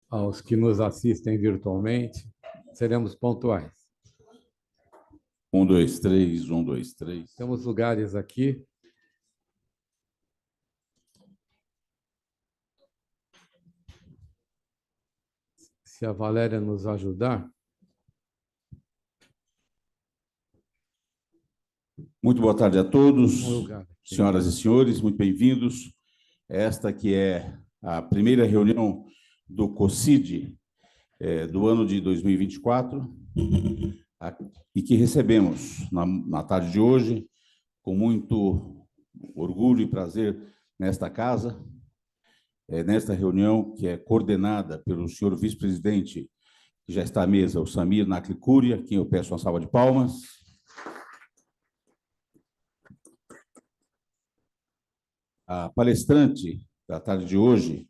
aos que nos assistem virtualmente. Seremos pontuais. 1, 2, 3, 1, 2, 3. Temos lugares aqui. Se a Valéria nos ajudar. Muito boa tarde a todos, senhoras e senhores, muito bem-vindos. Esta que é a primeira reunião do COCID do ano de 2024 e que recebemos na tarde de hoje com muito orgulho e prazer nesta casa, nesta reunião que é coordenada pelo senhor vice-presidente, que já está à mesa, o Samir Naklicuri, a quem eu peço uma salva de palmas. A palestrante da tarde de hoje,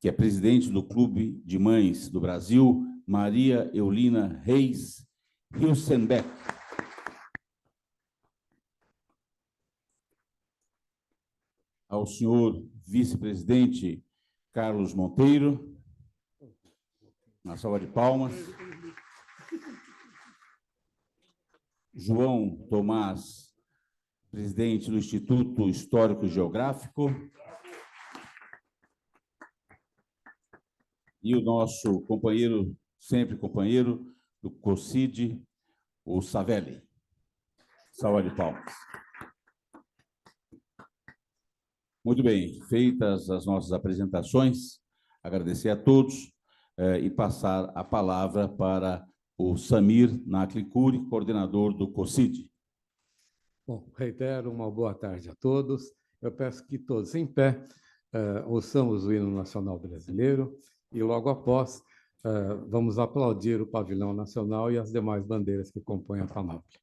que é presidente do Clube de Mães do Brasil, Maria Eulina Reis Hilsenbeck. Ao senhor vice-presidente Carlos Monteiro, uma salva de palmas. João Tomás, presidente do Instituto Histórico e Geográfico, e o nosso companheiro, sempre companheiro, do COCID, o Savelli. Salva de palmas. Muito bem, feitas as nossas apresentações, agradecer a todos e passar a palavra para o Samir Naklicuri, coordenador do COCID. Bom, reitero uma boa tarde a todos. Eu peço que todos em pé ouçamos o hino nacional brasileiro e, logo após, vamos aplaudir o pavilhão nacional e as demais bandeiras que compõem a panóplia.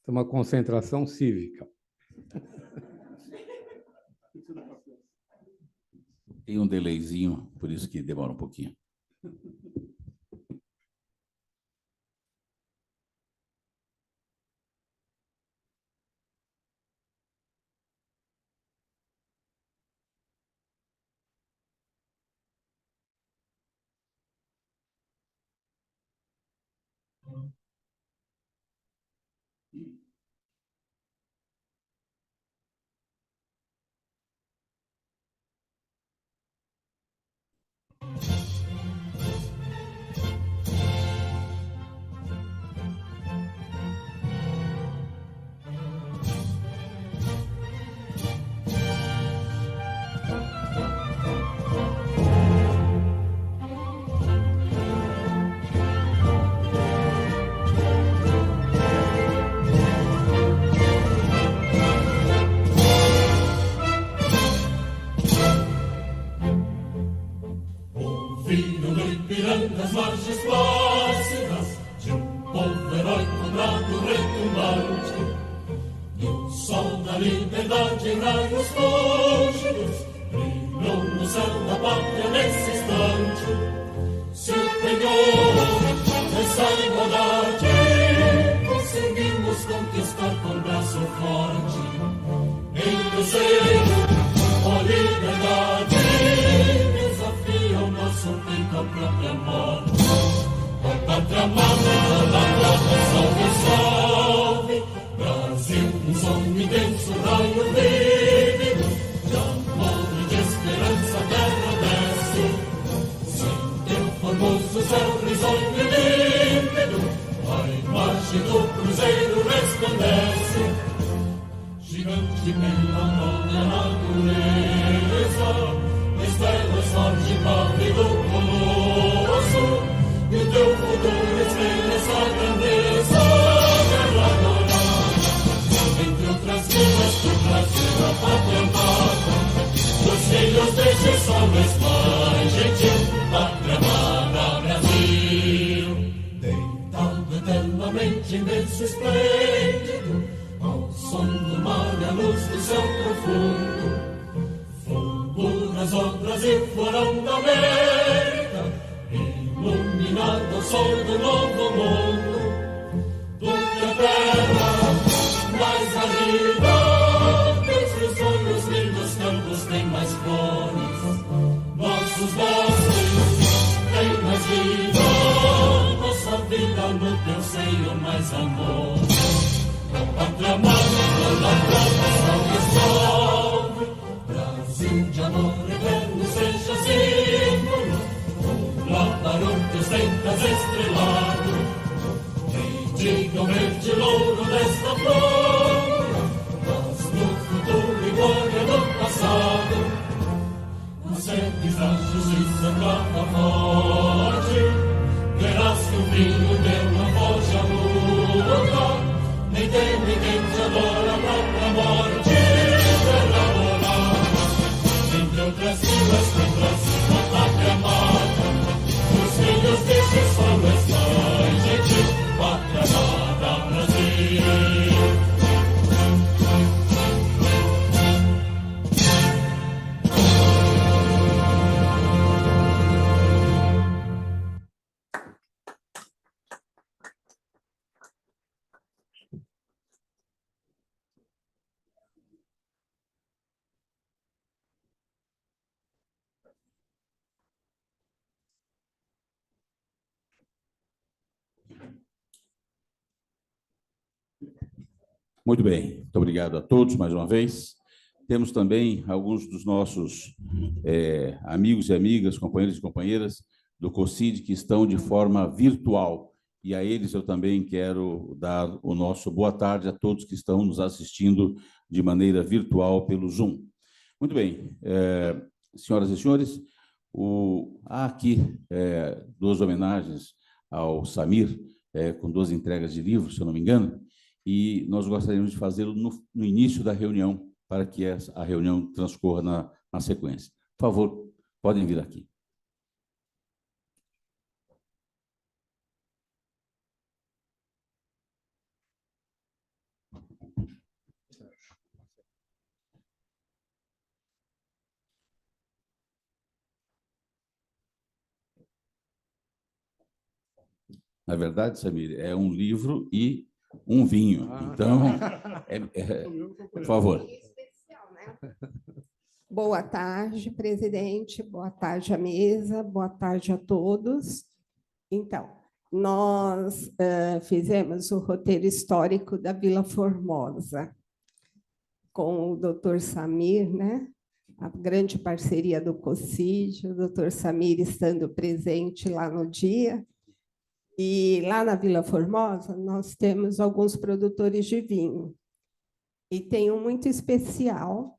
É uma concentração cívica. Tem um delayzinho, por isso que demora um pouquinho. Nas margens plácidas de povo heróico, bravo, retumbante, do sol da liberdade em raios fúlgidos, brilhou no céu da pátria nesse instante. Se o penhor dessa igualdade conseguimos conquistar com braço forte, em desejo, ó liberdade, nosso peito a própria morte. A pátria amada, toda prata, salve, salve. Brasil, um som imenso, raio vívido, de amor e de esperança a terra desce. Se teu formoso céu risonho e límpido, a imagem do cruzeiro resplandece. Gigante pela própria natureza, estrela margem do colosso, e o teu futuro espelha essa grandeza derradorada. Entre outras vidas, tu trazes a pátria amada, os filhos desse sol mais gentil, pátria amada Brasil. Deitado eternamente imenso e esplêndido, ao som do mar e à luz do céu profundo, fulguras o Brasil florão da América, iluminado ao sol do novo mundo, do que a terra mais ardida, os sonhos lindos campos têm mais flores, nossos bosques têm mais vida, nossa vida no teu seio mais amor. Pátria amada, toda a tradição resolve, Brasil de amor eterno seja símbolo, lá para o teus tentas estrelado, e diga o verde louro desta flor, mas no futuro e glória do passado, os seres da justiça clama forte, verás que o vinho teu não foge à luta, nem teme quem te adora a própria morte derramorada. Entre outras vidas que trazes a pátria amada, os filhos deste sol mais gentil, pátria amada Brasil. Muito bem, muito obrigado a todos mais uma vez. Temos também alguns dos nossos amigos e amigas, companheiros e companheiras do COCID que estão de forma virtual. E a eles eu também quero dar o nosso boa tarde a todos que estão nos assistindo de maneira virtual pelo Zoom. Muito bem, senhoras e senhores, há aqui duas homenagens ao Samir, com duas entregas de livros, se eu não me engano, e nós gostaríamos de fazê-lo no início da reunião, para que a reunião transcorra na sequência. Por favor, podem vir aqui. Na verdade, Samir, é um livro e um vinho. Então, por favor. Boa tarde, presidente. Boa tarde à mesa. Boa tarde a todos. Então, nós fizemos o roteiro histórico da Vila Formosa com o Dr. Samir, né? A grande parceria do COCID, o Dr. Samir estando presente lá no dia. E lá na Vila Formosa, nós temos alguns produtores de vinho. E tem um muito especial,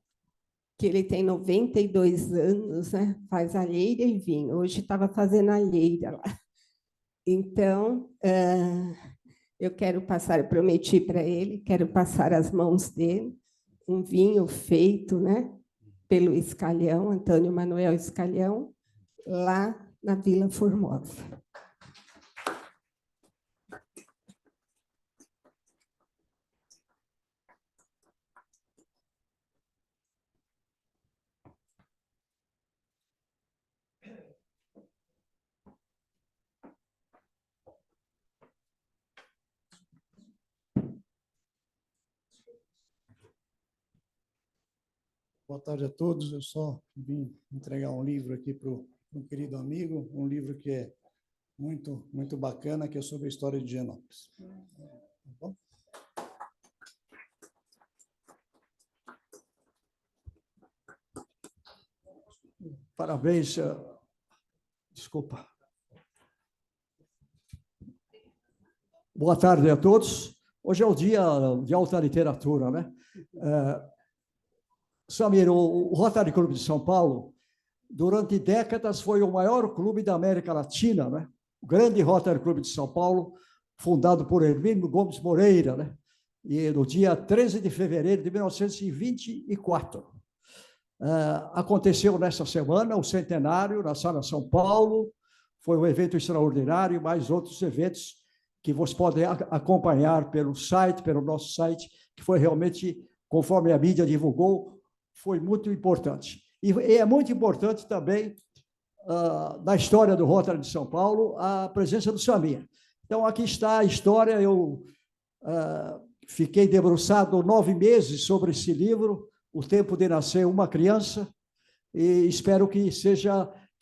que ele tem 92 anos, né? Faz alheira e vinho. Hoje estava fazendo alheira lá. Então, eu quero passar, eu prometi para ele, quero passar as mãos dele, um vinho feito, né? Pelo Escalhão, Antônio Manuel Escalhão, lá na Vila Formosa. Boa tarde a todos. Eu só vim entregar um livro aqui para um querido amigo, um livro que é muito, muito bacana, que é sobre a história de Higienópolis. Tá bom? Parabéns. Desculpa. Boa tarde a todos. Hoje é o dia de alta literatura, né? Samir, o Rotary Club de São Paulo durante décadas, foi o maior clube da América Latina, né? O grande Rotary Clube de São Paulo, fundado por Hermínio Gomes Moreira, né? E no dia 13 de fevereiro de 1924. Aconteceu nesta semana o centenário na Sala São Paulo, foi um evento extraordinário, e mais outros eventos que vocês podem acompanhar pelo site, pelo nosso site, que foi realmente, conforme a mídia divulgou, foi muito importante. E é muito importante também, na história do Rotary de São Paulo, a presença do Samir. Então, aqui está a história, eu fiquei debruçado 9 meses sobre esse livro, O Tempo de Nascer uma Criança, e espero que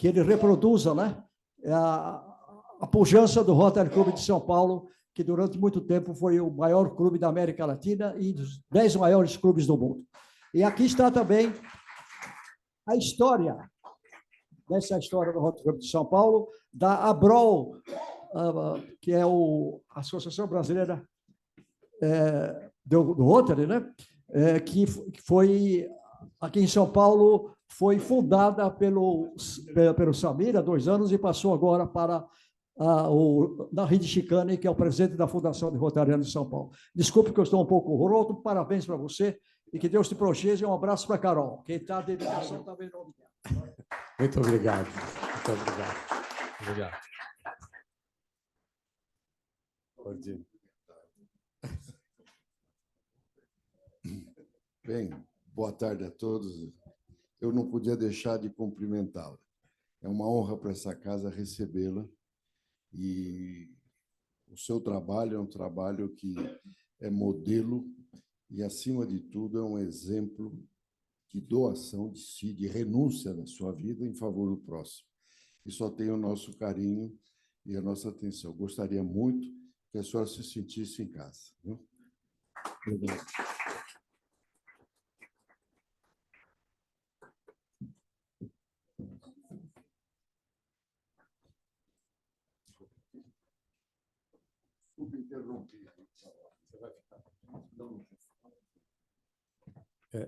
ele reproduza, né, a pujança do Rotary Clube de São Paulo, que durante muito tempo foi o maior clube da América Latina e dos 10 maiores clubes do mundo. E aqui está também a história, dessa história do Rotary Clube de São Paulo, da ABROL, que é a Associação Brasileira do Rotary, né? Que foi, aqui em São Paulo, foi fundada pelo Samir há 2 anos e passou agora para o Narid Chicane, que é o presidente da Fundação de Rotarianos de São Paulo. Desculpe que eu estou um pouco rouco, parabéns para você e que Deus te proteja, e um abraço para a Carol, que está a dedicação também no nome dela. Muito obrigado. Muito obrigado. Obrigado. Ordine. Bem, boa tarde a todos. Eu não podia deixar de cumprimentá-la. É uma honra para essa casa recebê-la. E o seu trabalho é um trabalho que é modelo e, acima de tudo, é um exemplo de doação de si, de renúncia da sua vida em favor do próximo. E só tem o nosso carinho e a nossa atenção. Gostaria muito que a senhora se sentisse em casa. Viu? Obrigado.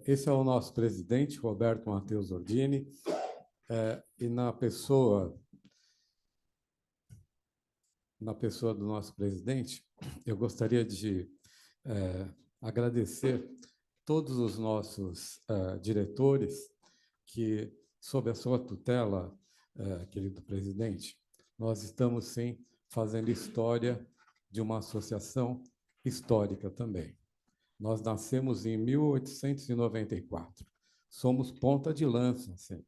Esse é o nosso presidente, Roberto Matheus Ordini, e na pessoa do nosso presidente, eu gostaria de agradecer todos os nossos diretores que, sob a sua tutela, querido presidente, nós estamos, sim, fazendo história de uma associação histórica também. Nós nascemos em 1894. Somos ponta de lança, assim,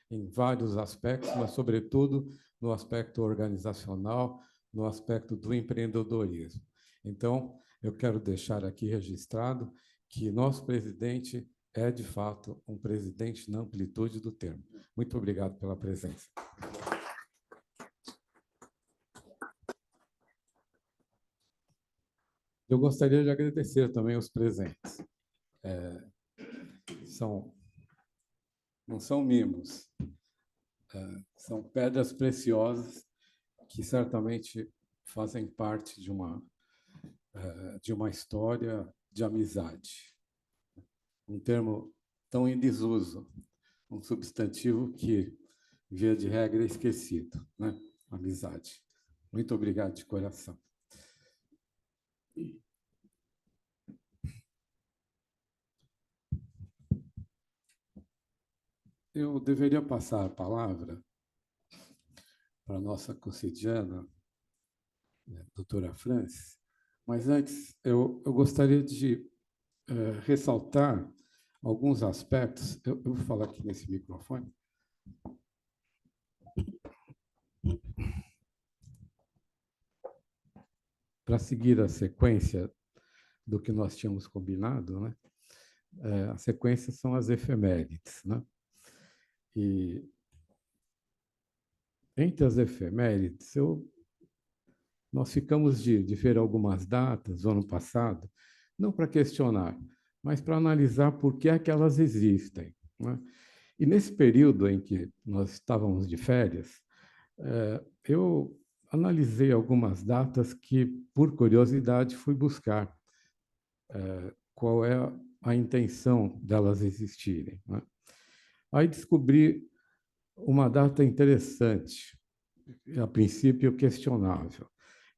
em vários aspectos, mas, sobretudo, no aspecto organizacional, no aspecto do empreendedorismo. Então, eu quero deixar aqui registrado que nosso presidente é, de fato, um presidente na amplitude do termo. Muito obrigado pela presença. Eu gostaria de agradecer também os presentes. Não são mimos, são pedras preciosas que certamente fazem parte de uma história de amizade. Um termo tão em desuso, um substantivo que, via de regra, é esquecido, né? Amizade. Muito obrigado de coração. Eu deveria passar a palavra para a nossa cossidiana, doutora Francis, mas antes eu gostaria de ressaltar alguns aspectos. Eu vou falar aqui nesse microfone. Para seguir a sequência do que nós tínhamos combinado, né? A sequência são as efemérides, né? E entre as efemérides, nós ficamos de ver algumas datas do ano passado, não para questionar, mas para analisar por que é que elas existem, né? E nesse período em que nós estávamos de férias, eu analisei algumas datas que, por curiosidade, fui buscar qual é a intenção delas existirem, né? Aí descobri uma data interessante, a princípio questionável,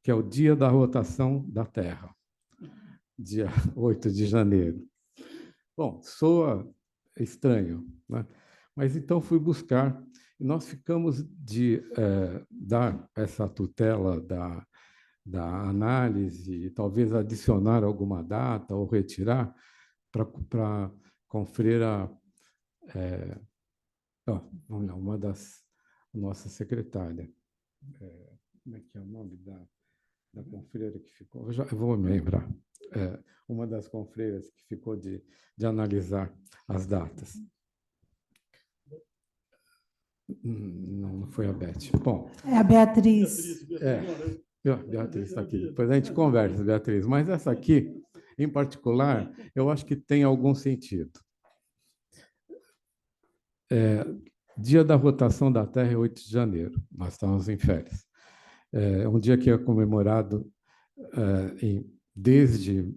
que é o dia da rotação da Terra, dia 8 de janeiro. Bom, soa estranho, né? Mas então fui buscar, e nós ficamos de dar essa tutela da análise, talvez adicionar alguma data ou retirar para conferir uma das nossa secretária. Como é que é o nome da confreira que ficou? Eu vou me lembrar. Uma das confreiras que ficou de analisar as datas. Não foi a Beth. Bom, é a Beatriz. Beatriz está aqui. Depois a gente conversa, Beatriz. Mas essa aqui, em particular, eu acho que tem algum sentido. Dia da rotação da Terra é 8 de janeiro. Nós estamos em férias. É um dia que é comemorado desde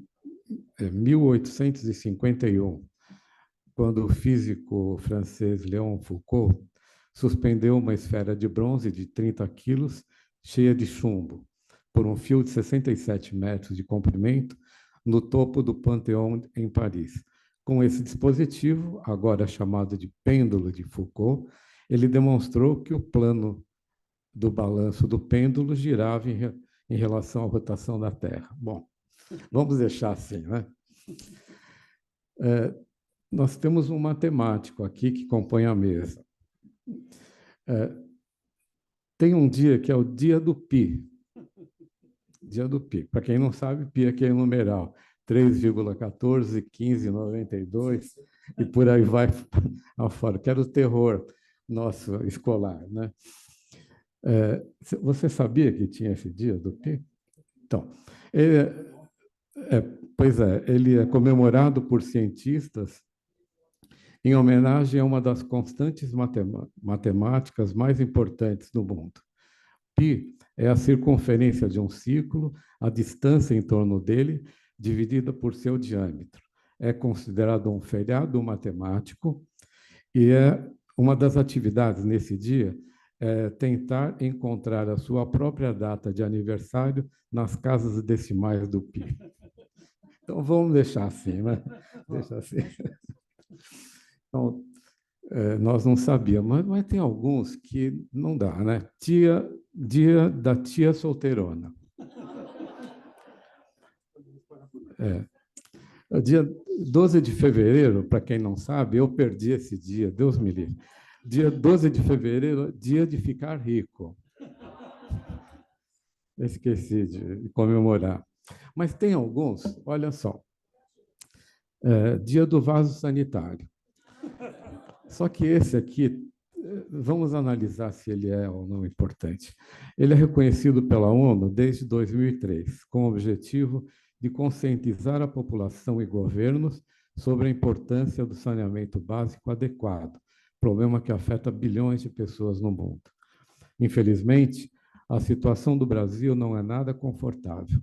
1851, quando o físico francês Léon Foucault suspendeu uma esfera de bronze de 30 quilos, cheia de chumbo, por um fio de 67 metros de comprimento, no topo do Panteão, em Paris. Com esse dispositivo, agora chamado de pêndulo de Foucault, ele demonstrou que o plano do balanço do pêndulo girava em relação à rotação da Terra. Bom, vamos deixar assim, né? Nós temos um matemático aqui que compõe a mesa. Tem um dia que é o dia do Pi. Dia do Pi. Para quem não sabe, Pi é aquele numeral. 3,14, 15,92 e por aí vai afora, que era o terror nosso escolar, né? Você sabia que tinha esse dia do Pi? Então, ele é comemorado por cientistas em homenagem a uma das constantes matemáticas mais importantes do mundo. Pi é a circunferência de um círculo, a distância em torno dele, dividida por seu diâmetro. É considerado um feriado matemático e uma das atividades nesse dia é tentar encontrar a sua própria data de aniversário nas casas decimais do Pi. Então, vamos deixar assim, né? Deixa assim. Então, nós não sabíamos, mas tem alguns que não dá, né? Dia da tia solteirona. O dia 12 de fevereiro, para quem não sabe, eu perdi esse dia, Deus me livre. Dia 12 de fevereiro, dia de ficar rico. Esqueci de comemorar. Mas tem alguns, olha só, dia do vaso sanitário. Só que esse aqui, vamos analisar se ele é ou não importante. Ele é reconhecido pela ONU desde 2003, com o objetivo de conscientizar a população e governos sobre a importância do saneamento básico adequado, problema que afeta bilhões de pessoas no mundo. Infelizmente, a situação do Brasil não é nada confortável.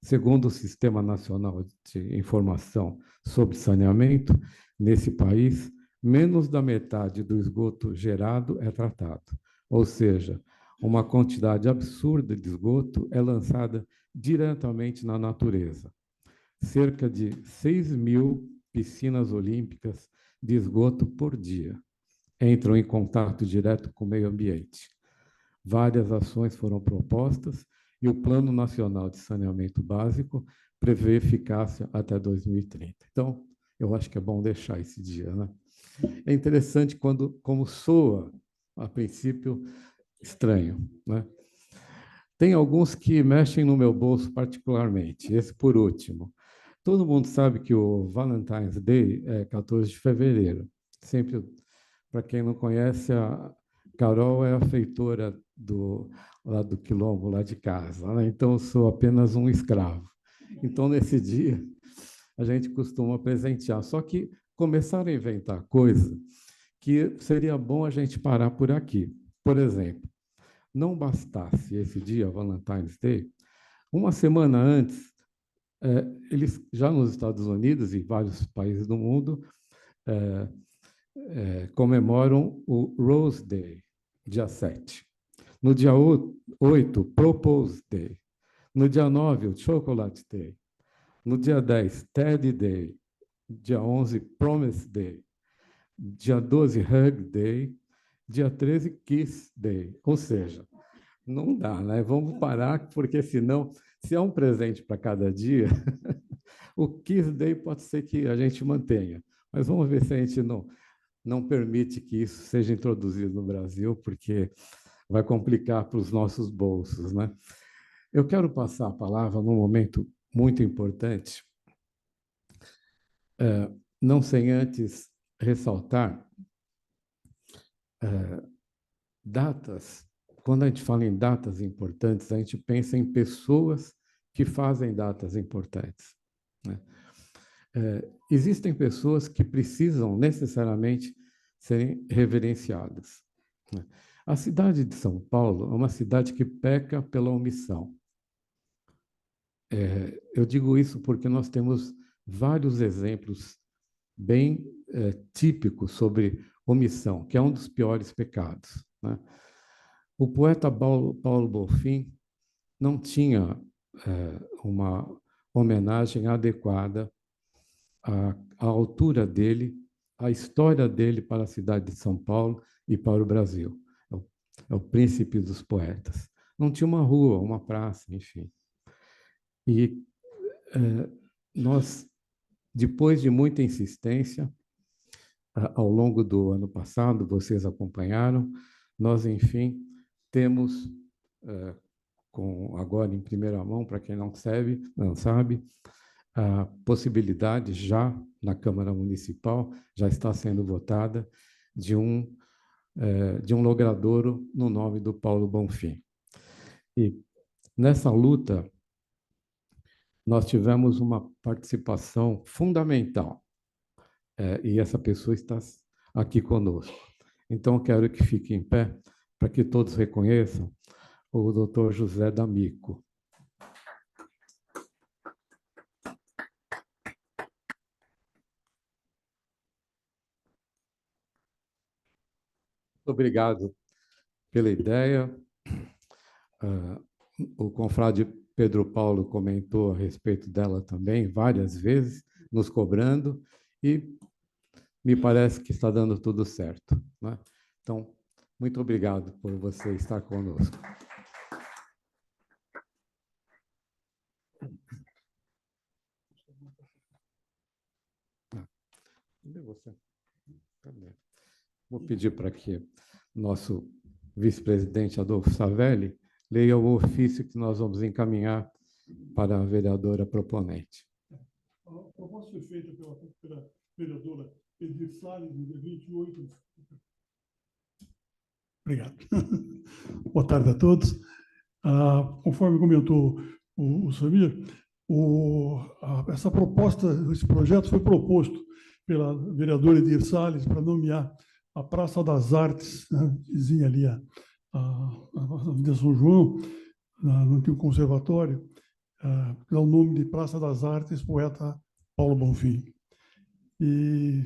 Segundo o Sistema Nacional de Informação sobre Saneamento, nesse país, menos da metade do esgoto gerado é tratado, ou seja, uma quantidade absurda de esgoto é lançada diretamente na natureza. Cerca de 6.000 piscinas olímpicas de esgoto por dia entram em contato direto com o meio ambiente. Várias ações foram propostas e o Plano Nacional de Saneamento Básico prevê eficácia até 2030. Então, eu acho que é bom deixar esse dia, né? É interessante como soa, a princípio, estranho, né? Tem alguns que mexem no meu bolso particularmente, esse por último. Todo mundo sabe que o Valentine's Day é 14 de fevereiro. Sempre, para quem não conhece, a Carol é a feitora lá do quilombo, lá de casa, né? Então, eu sou apenas um escravo. Então, nesse dia, a gente costuma presentear. Só que começaram a inventar coisas que seria bom a gente parar por aqui. Por exemplo, não bastasse esse dia, Valentine's Day, uma semana antes, eles já nos Estados Unidos e vários países do mundo comemoram o Rose Day, dia 7. No dia 8, Propose Day. No dia 9, o Chocolate Day. No dia 10, Teddy Day. Dia 11, Promise Day. Dia 12, Hug Day. Dia 13, Kiss Day. Ou seja, não dá, né? Vamos parar, porque senão, se é um presente para cada dia, o Kiss Day pode ser que a gente mantenha. Mas vamos ver se a gente não permite que isso seja introduzido no Brasil, porque vai complicar para os nossos bolsos, né? Eu quero passar a palavra num momento muito importante, não sem antes ressaltar datas. Quando a gente fala em datas importantes, a gente pensa em pessoas que fazem datas importantes, né? Existem pessoas que precisam necessariamente serem reverenciadas, né? A cidade de São Paulo é uma cidade que peca pela omissão. Eu digo isso porque nós temos vários exemplos bem típicos sobre omissão, que é um dos piores pecados, né? O poeta Paulo Bonfim não tinha uma homenagem adequada à altura dele, à história dele para a cidade de São Paulo e para o Brasil. É o príncipe dos poetas. Não tinha uma rua, uma praça, enfim. E nós, depois de muita insistência, ao longo do ano passado, vocês acompanharam, nós, enfim, temos, agora em primeira mão, para quem não sabe, a possibilidade já na Câmara Municipal, já está sendo votada, de um logradouro no nome do Paulo Bonfim. E nessa luta, nós tivemos uma participação fundamental, e essa pessoa está aqui conosco. Então, eu quero que fique em pé, para que todos reconheçam o Dr. José D'Amico. Obrigado pela ideia. O confrade Pedro Paulo comentou a respeito dela também, várias vezes, nos cobrando, e me parece que está dando tudo certo, né? Então, muito obrigado por você estar conosco. Cadê você? Cadê? Vou pedir para que nosso vice-presidente Adolfo Savelli leia o ofício que nós vamos encaminhar para a vereadora proponente. A proposta foi feita pela vereadora Edir Salles, no dia 28. Obrigado. Boa tarde a todos. Conforme comentou o Samir, essa proposta, esse projeto foi proposto pela vereadora Edir Salles para nomear a Praça das Artes, né, vizinha ali a Avenida São João, no antigo conservatório, dá o nome de Praça das Artes, poeta Paulo Bonfim. E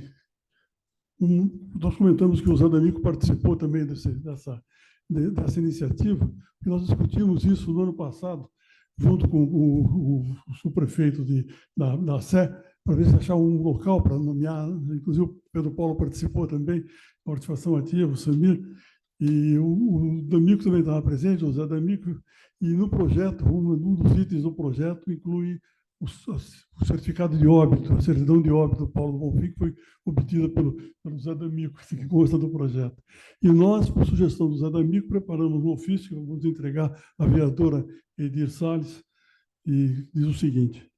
nós comentamos que o Zé D'Amico participou também dessa iniciativa, e nós discutimos isso no ano passado, junto com o subprefeito da Sé, para ver se achar um local para nomear. Inclusive, o Pedro Paulo participou também, participação ativa, o Samir, e o D'Amico também estava presente, o Zé D'Amico, e no projeto, um dos itens do projeto inclui o certificado de óbito, a certidão de óbito do Paulo Bonfim, que foi obtida pelo Zé D'Amico, que consta do projeto. E nós, por sugestão do Zé D'Amico, preparamos um ofício que vamos entregar à vereadora Edir Salles, e diz o seguinte: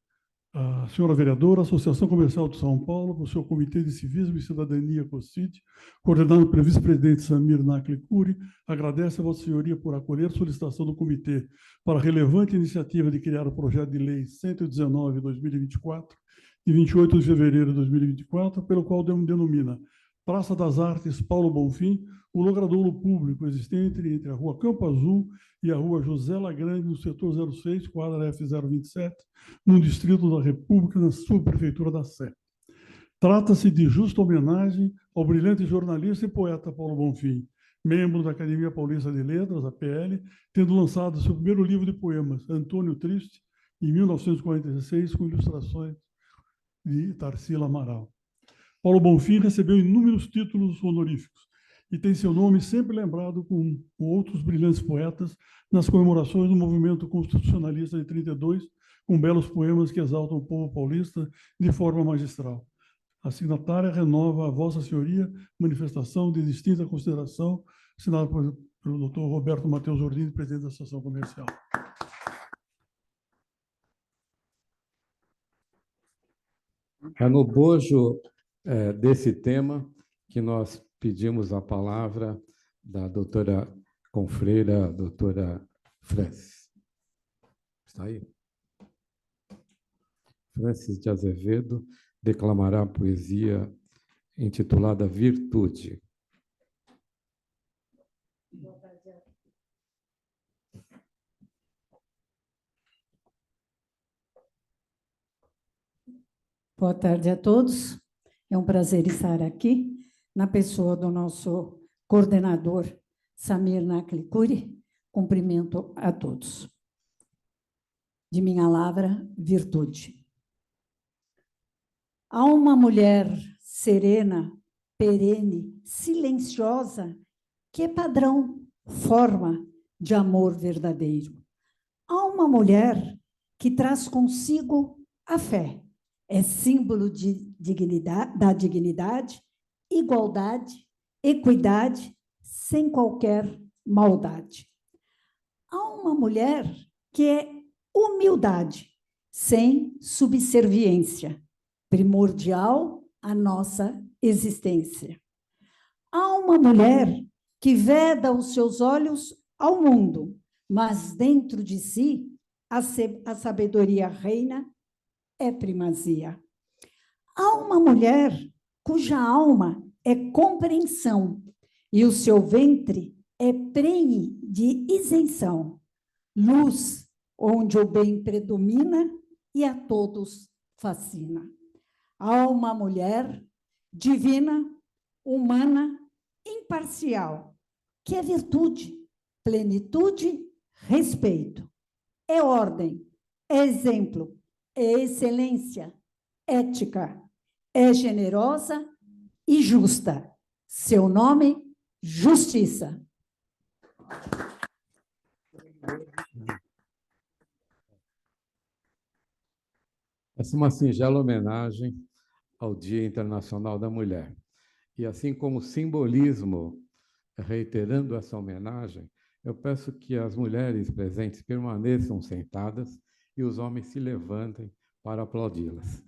a senhora vereadora, a Associação Comercial de São Paulo, o seu Comitê de Civismo e Cidadania, COCID, coordenado pelo vice-presidente Samir Nakli Curi, agradece a Vossa Senhoria por acolher a solicitação do Comitê para a relevante iniciativa de criar o projeto de lei 119/2024, de 28 de fevereiro de 2024, pelo qual denomina Praça das Artes Paulo Bonfim, o logradouro público existente entre a Rua Campo Azul e a Rua José Lagrande, no setor 06, quadra F027, no Distrito da República, na subprefeitura da Sé. Trata-se de justa homenagem ao brilhante jornalista e poeta Paulo Bonfim, membro da Academia Paulista de Letras, a PL, tendo lançado seu primeiro livro de poemas, Antônio Triste, em 1946, com ilustrações de Tarsila Amaral. Paulo Bonfim recebeu inúmeros títulos honoríficos e tem seu nome sempre lembrado com outros brilhantes poetas nas comemorações do movimento constitucionalista de 32, com belos poemas que exaltam o povo paulista de forma magistral. A signatária renova a Vossa Senhoria, manifestação de distinta consideração, assinada pelo Dr. Roberto Matheus Ordini, presidente da Associação Comercial. É no bojo desse tema que nós pedimos a palavra da doutora confreira, doutora Francis. Está aí? Francis de Azevedo declamará a poesia intitulada Virtude. Boa tarde a todos. É um prazer estar aqui, na pessoa do nosso coordenador, Samir Naklikuri. Cumprimento a todos. De minha lavra, virtude. Há uma mulher serena, perene, silenciosa, que é padrão, forma de amor verdadeiro. Há uma mulher que traz consigo a fé. É símbolo da dignidade, igualdade, equidade, sem qualquer maldade. Há uma mulher que é humildade, sem subserviência, primordial à nossa existência. Há uma mulher que veda os seus olhos ao mundo, mas dentro de si a sabedoria reina, é primazia. Há uma mulher cuja alma é compreensão e o seu ventre é prenhe de isenção, luz onde o bem predomina e a todos fascina. Há uma mulher divina, humana, imparcial, que é virtude, plenitude, respeito. É ordem, é exemplo, é excelência, ética, é generosa e justa. Seu nome, justiça. Essa é uma singela homenagem ao Dia Internacional da Mulher. E assim como simbolismo, reiterando essa homenagem, eu peço que as mulheres presentes permaneçam sentadas e os homens se levantem para aplaudi-las.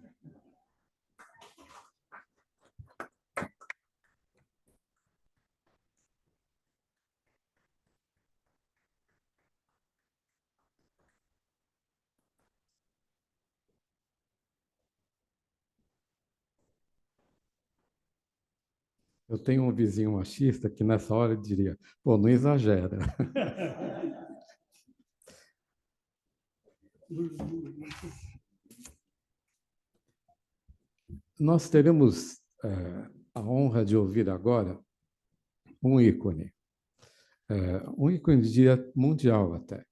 Eu tenho um vizinho machista que, nessa hora, diria, pô, não exagera. Nós teremos a honra de ouvir agora um ícone de dia mundial até,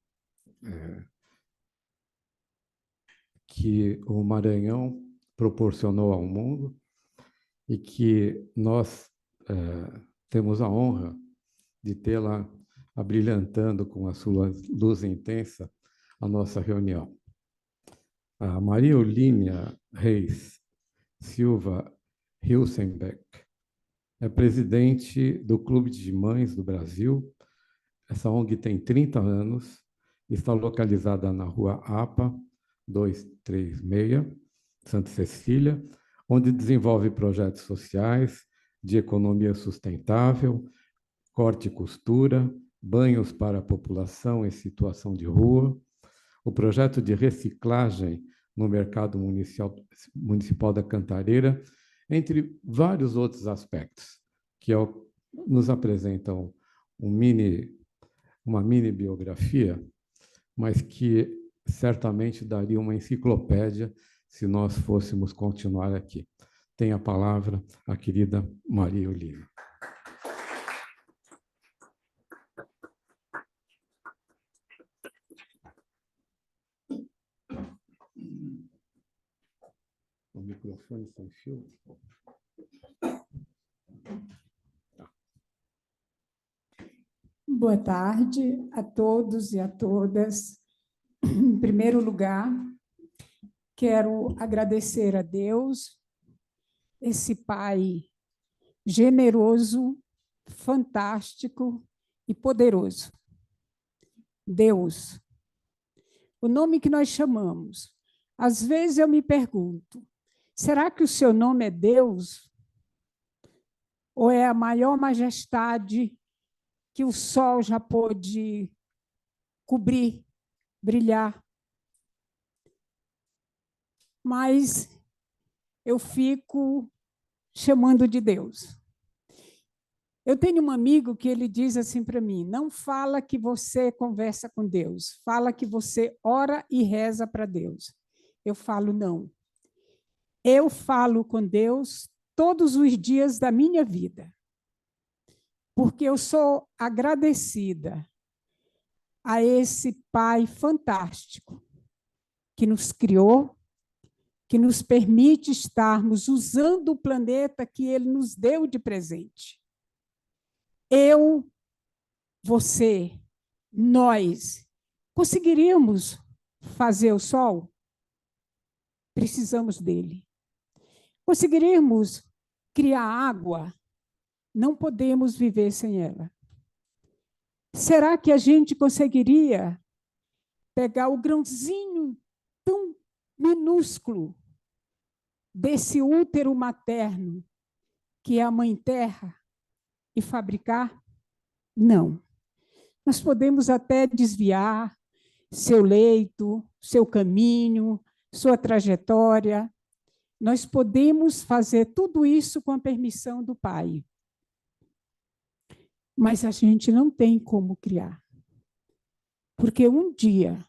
que o Maranhão proporcionou ao mundo e que nós temos a honra de tê-la abrilhantando com a sua luz intensa a nossa reunião. A Maria Eulínia Reis Silva Hilsenbeck é presidente do Clube de Mães do Brasil. Essa ONG tem 30 anos, está localizada na Rua APA 236, Santa Cecília, onde desenvolve projetos sociais de economia sustentável, corte e costura, banhos para a população em situação de rua, o projeto de reciclagem no mercado municipal da Cantareira, entre vários outros aspectos, que nos apresentam uma mini biografia, mas que certamente daria uma enciclopédia se nós fôssemos continuar aqui. Tem a palavra a querida Maria Eulínia. microfone sem fio. Boa tarde a todos e a todas. Em primeiro lugar, quero agradecer a Deus, esse Pai generoso, fantástico e poderoso. Deus, o nome que nós chamamos. Às vezes eu me pergunto, será que o seu nome é Deus? Ou é a maior majestade que o sol já pôde cobrir, brilhar? Mas eu fico chamando de Deus. Eu tenho um amigo que ele diz assim para mim, não fala que você conversa com Deus, fala que você ora e reza para Deus. Eu falo, não. Eu falo com Deus todos os dias da minha vida, porque eu sou agradecida a esse Pai fantástico que nos criou, que nos permite estarmos usando o planeta que Ele nos deu de presente. Eu, você, nós, conseguiríamos fazer o sol? Precisamos dele. Conseguiríamos criar água? Não podemos viver sem ela. Será que a gente conseguiria pegar o grãozinho tão minúsculo desse útero materno, que é a Mãe Terra, e fabricar? Não. Nós podemos até desviar seu leito, seu caminho, sua trajetória. Nós podemos fazer tudo isso com a permissão do Pai. Mas a gente não tem como criar. Porque um dia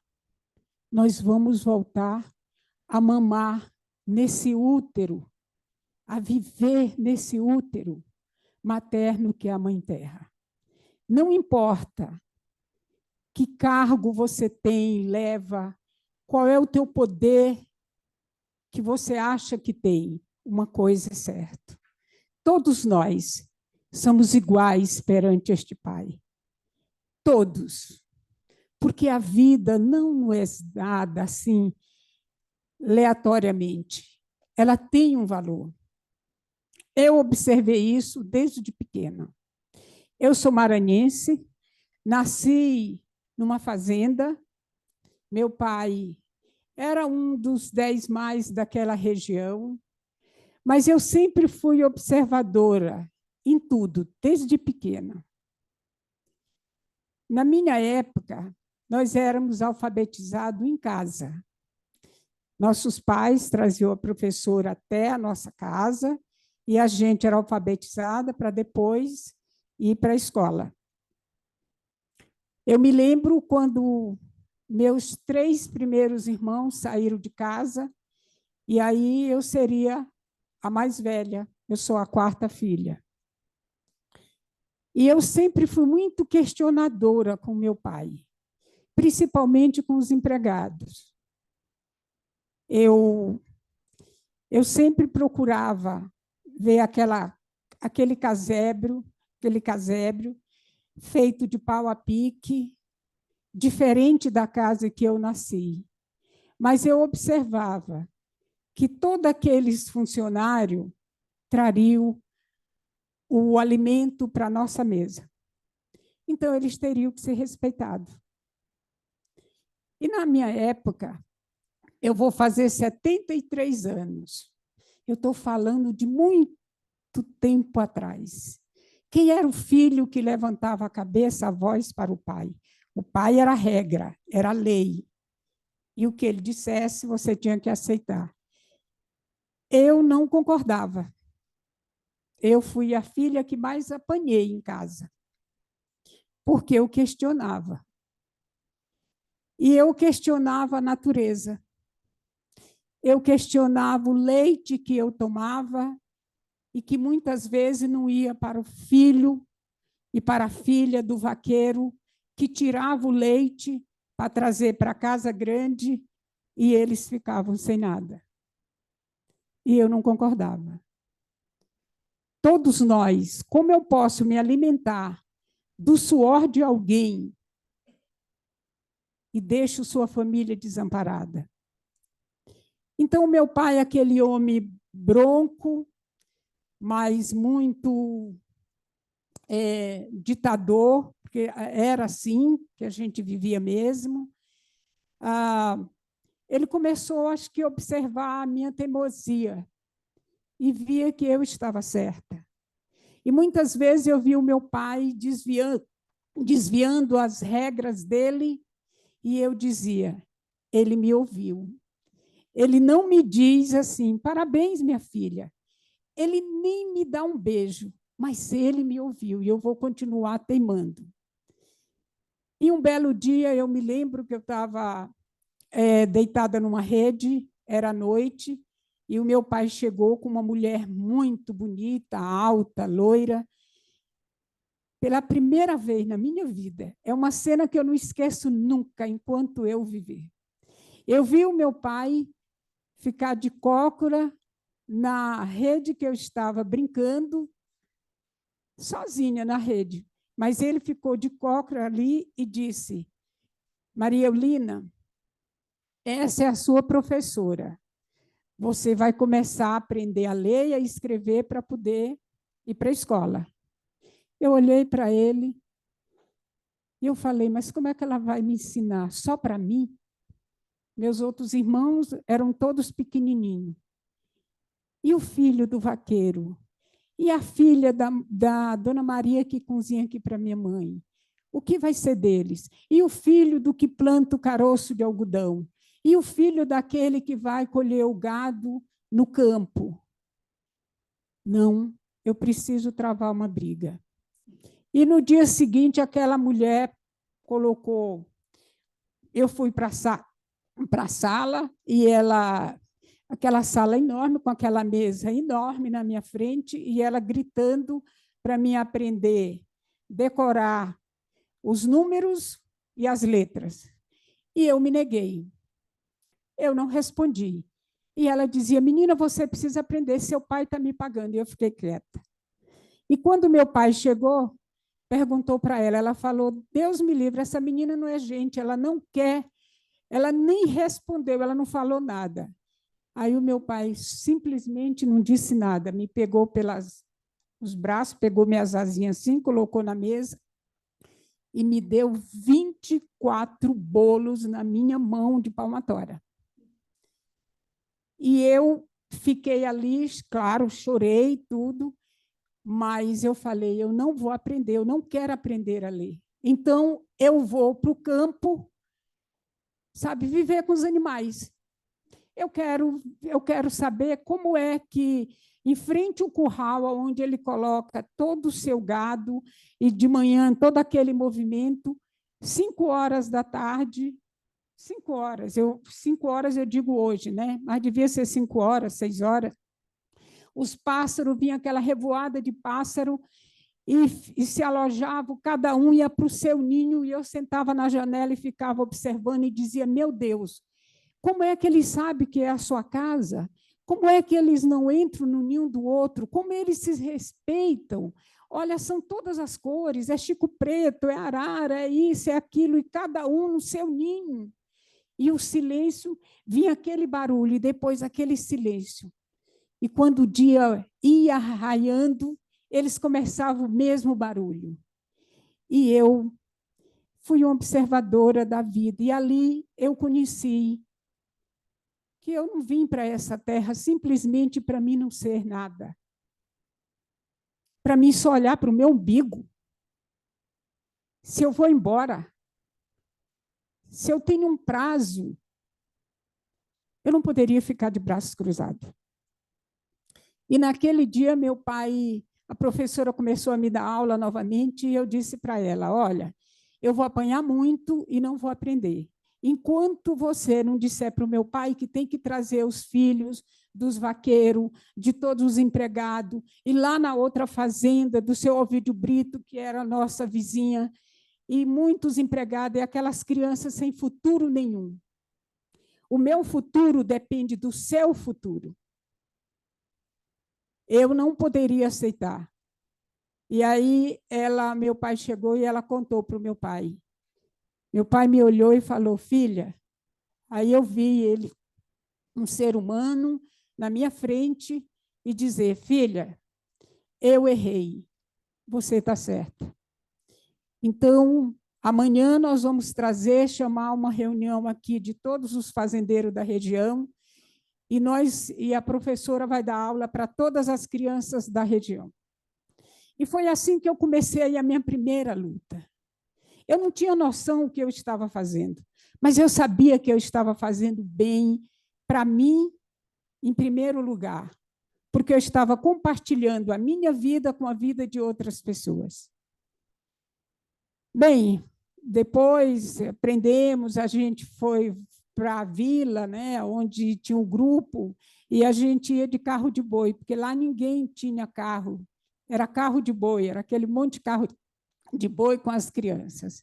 nós vamos voltar a mamar nesse útero, a viver nesse útero materno que é a Mãe Terra. Não importa que cargo você tem, leva, qual é o teu poder que você acha que tem, uma coisa é certa. Todos nós somos iguais perante este Pai. Todos. Porque a vida não é dada assim, aleatoriamente. Ela tem um valor. Eu observei isso desde pequena. Eu sou maranhense, nasci numa fazenda. Meu pai era um dos 10 mais daquela região, mas eu sempre fui observadora em tudo, desde pequena. Na minha época, nós éramos alfabetizados em casa. Nossos pais traziam a professora até a nossa casa e a gente era alfabetizada para depois ir para a escola. Eu me lembro quando meus 3 primeiros irmãos saíram de casa e aí eu seria a mais velha, eu sou a 4ª filha. E eu sempre fui muito questionadora com meu pai, principalmente com os empregados. Eu sempre procurava ver aquele casebre feito de pau a pique, diferente da casa que eu nasci. Mas eu observava que todos aqueles funcionários trariam o alimento para a nossa mesa. Então, eles teriam que ser respeitados. E, na minha época, eu vou fazer 73 anos. Eu estou falando de muito tempo atrás. Quem era o filho que levantava a cabeça, a voz para o pai? O pai era a regra, era a lei. E o que ele dissesse, você tinha que aceitar. Eu não concordava. Eu fui a filha que mais apanhei em casa, porque eu questionava. E eu questionava a natureza. Eu questionava o leite que eu tomava e que muitas vezes não ia para o filho e para a filha do vaqueiro que tirava o leite para trazer para a casa grande e eles ficavam sem nada. E eu não concordava. Todos nós, como eu posso me alimentar do suor de alguém e deixo sua família desamparada? Então, meu pai, aquele homem bronco, mas muito ditador, porque era assim que a gente vivia mesmo, ele começou, acho que, a observar a minha teimosia e via que eu estava certa. E muitas vezes eu vi o meu pai desviando as regras dele, e eu dizia, ele me ouviu. Ele não me diz assim, parabéns, minha filha. Ele nem me dá um beijo, mas ele me ouviu, e eu vou continuar teimando. E um belo dia, eu me lembro que eu estava deitada numa rede, era noite, e o meu pai chegou com uma mulher muito bonita, alta, loira, pela primeira vez na minha vida. É uma cena que eu não esqueço nunca, enquanto eu viver. Eu vi o meu pai ficar de cócora na rede que eu estava brincando, sozinha na rede. Mas ele ficou de cócora ali e disse, Maria Eulina, essa é a sua professora. Você vai começar a aprender a ler e a escrever para poder ir para a escola. Eu olhei para ele e eu falei, mas como é que ela vai me ensinar? Só para mim? Meus outros irmãos eram todos pequenininhos. E o filho do vaqueiro? E a filha da Dona Maria que cozinha aqui para minha mãe? O que vai ser deles? E o filho do que planta o caroço de algodão? E o filho daquele que vai colher o gado no campo? Não, eu preciso travar uma briga. E no dia seguinte, aquela mulher colocou... Eu fui para a sala e ela... Aquela sala enorme, com aquela mesa enorme na minha frente, e ela gritando para mim aprender, decorar os números e as letras. E eu me neguei. Eu não respondi. E ela dizia, menina, você precisa aprender, seu pai está me pagando. E eu fiquei quieta. E quando meu pai chegou, perguntou para ela, ela falou, Deus me livre, essa menina não é gente, ela não quer, ela nem respondeu, ela não falou nada. Aí o meu pai simplesmente não disse nada, me pegou pelos braços, pegou minhas asinhas assim, colocou na mesa e me deu 24 bolos na minha mão de palmatória. E eu fiquei ali, claro, chorei tudo, mas eu falei, eu não vou aprender, eu não quero aprender a ler. Então, eu vou para o campo, sabe, viver com os animais. Eu quero saber como é que, em frente ao curral, onde ele coloca todo o seu gado, e de manhã todo aquele movimento, 5 horas da tarde, 5 horas, 5 horas eu digo hoje, né? Mas devia ser 5 horas, 6 horas. Os pássaros, vinha aquela revoada de pássaro, e se alojavam, cada um ia para o seu ninho, e eu sentava na janela e ficava observando e dizia, meu Deus, como é que eles sabem que é a sua casa? Como é que eles não entram no ninho do outro? Como eles se respeitam? Olha, são todas as cores, é chico preto, é arara, é isso, é aquilo, e cada um no seu ninho. E o silêncio, vinha aquele barulho, e depois aquele silêncio. E quando o dia ia raiando, eles começavam o mesmo barulho. E eu fui uma observadora da vida, e ali eu conheci que eu não vim para essa terra simplesmente para mim não ser nada. Para mim só olhar para o meu umbigo. Se eu vou embora, se eu tenho um prazo, eu não poderia ficar de braços cruzados. E naquele dia, meu pai, a professora começou a me dar aula novamente, e eu disse para ela, olha, eu vou apanhar muito e não vou aprender. Enquanto você não disser para o meu pai que tem que trazer os filhos dos vaqueiros, de todos os empregados, e lá na outra fazenda, do seu Ovídio Brito, que era a nossa vizinha, e muitos empregados, e aquelas crianças sem futuro nenhum. O meu futuro depende do seu futuro. eu não poderia aceitar. E aí meu pai chegou e ela contou para o meu pai. Meu pai me olhou e falou, filha, aí eu vi ele, um ser humano, na minha frente, e dizer, filha, eu errei, você está certa. Então, amanhã nós vamos chamar uma reunião aqui de todos os fazendeiros da região, e a professora vai dar aula para todas as crianças da região. E foi assim que eu comecei a minha primeira luta. Eu não tinha noção do que eu estava fazendo, mas eu sabia que eu estava fazendo bem para mim, em primeiro lugar, porque eu estava compartilhando a minha vida com a vida de outras pessoas. Bem, depois aprendemos, a gente foi para a vila, né, onde tinha um grupo, e a gente ia de carro de boi, porque lá ninguém tinha carro, era carro de boi, era aquele monte de carro de boi com as crianças.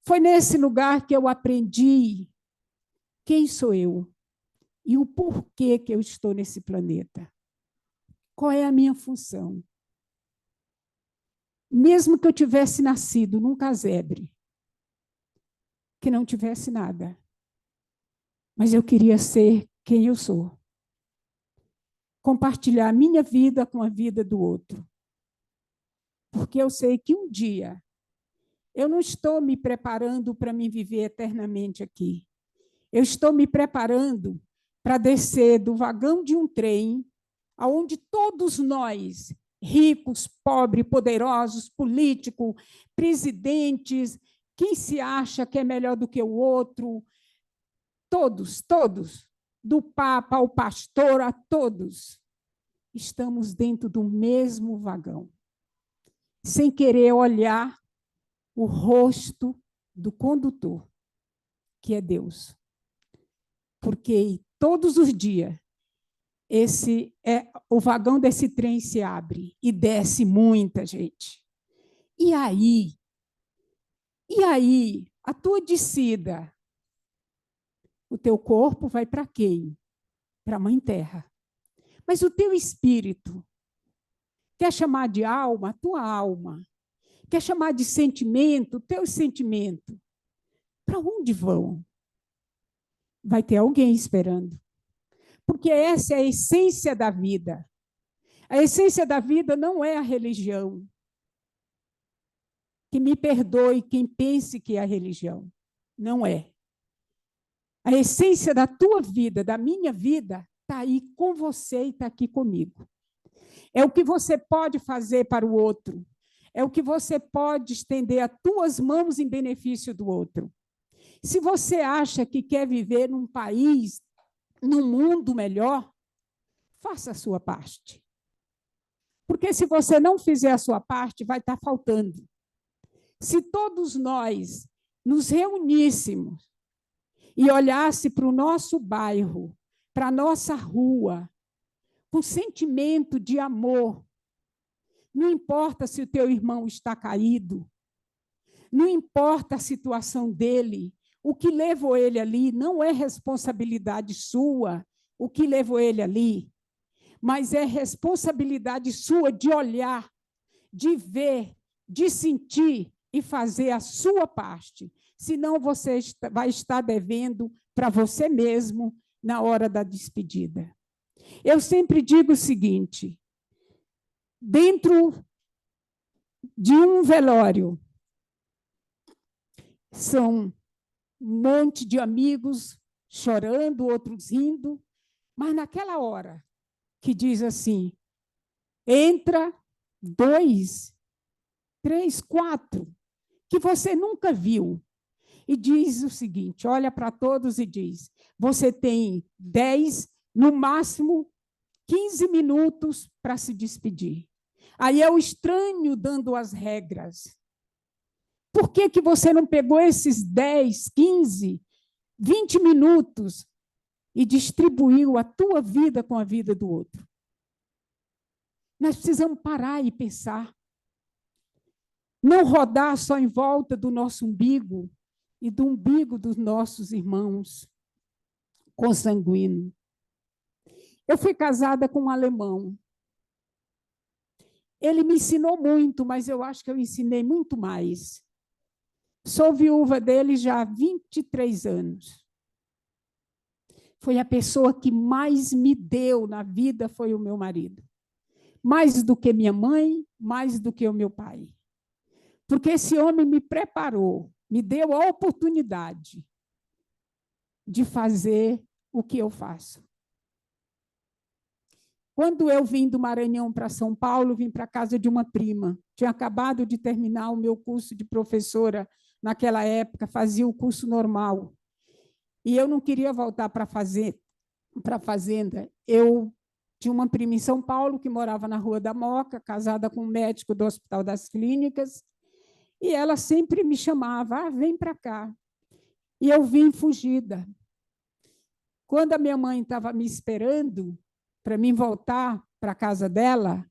Foi nesse lugar que eu aprendi quem sou eu e o porquê que eu estou nesse planeta. Qual é a minha função? Mesmo que eu tivesse nascido num casebre, que não tivesse nada, mas eu queria ser quem eu sou. Compartilhar a minha vida com a vida do outro. Porque eu sei que um dia eu não estou me preparando para me viver eternamente aqui. Eu estou me preparando para descer do vagão de um trem, onde todos nós, ricos, pobres, poderosos, políticos, presidentes, quem se acha que é melhor do que o outro, todos, do Papa ao pastor, a todos, estamos dentro do mesmo vagão, sem querer olhar o rosto do condutor, que é Deus. Porque todos os dias o vagão desse trem se abre e desce muita gente. E aí, a tua descida, o teu corpo vai para quem? Para a Mãe Terra. Mas o teu espírito, quer chamar de alma, a tua alma, quer chamar de sentimento, o teu sentimento, para onde vão? Vai ter alguém esperando. Porque essa é a essência da vida. A essência da vida não é a religião. Que me perdoe quem pense que é a religião. Não é. A essência da tua vida, da minha vida, está aí com você e está aqui comigo. É o que você pode fazer para o outro. É o que você pode estender as tuas mãos em benefício do outro. Se você acha que quer viver num país, num mundo melhor, faça a sua parte. Porque se você não fizer a sua parte, vai estar faltando. Se todos nós nos reuníssemos e olhasse para o nosso bairro, para a nossa rua, com sentimento de amor, não importa se o teu irmão está caído, não importa a situação dele, o que levou ele ali não é responsabilidade sua, o que levou ele ali, mas é responsabilidade sua de olhar, de ver, de sentir e fazer a sua parte. Senão você vai estar devendo para você mesmo na hora da despedida. Eu sempre digo o seguinte, dentro de um velório, são um monte de amigos chorando, outros rindo, mas naquela hora que diz assim, entra 2, 3, 4, que você nunca viu, e diz o seguinte, olha para todos e diz, você tem 10, no máximo 15 minutos para se despedir. Aí é o estranho dando as regras. Por que que você não pegou esses 10, 15, 20 minutos e distribuiu a tua vida com a vida do outro? Nós precisamos parar e pensar. Não rodar só em volta do nosso umbigo e do umbigo dos nossos irmãos consanguíneos. Eu fui casada com um alemão. Ele me ensinou muito, mas eu acho que eu ensinei muito mais. Sou viúva dele já há 23 anos. Foi a pessoa que mais me deu na vida, foi o meu marido. Mais do que minha mãe, mais do que o meu pai. Porque esse homem me preparou, me deu a oportunidade de fazer o que eu faço. Quando eu vim do Maranhão para São Paulo, vim para a casa de uma prima. Tinha acabado de terminar o meu curso de professora naquela época, fazia o curso normal. E eu não queria voltar para a fazenda. Eu tinha uma prima em São Paulo que morava na Rua da Moca, casada com um médico do Hospital das Clínicas, e ela sempre me chamava, vem para cá. E eu vim fugida. Quando a minha mãe estava me esperando para mim voltar para a casa dela,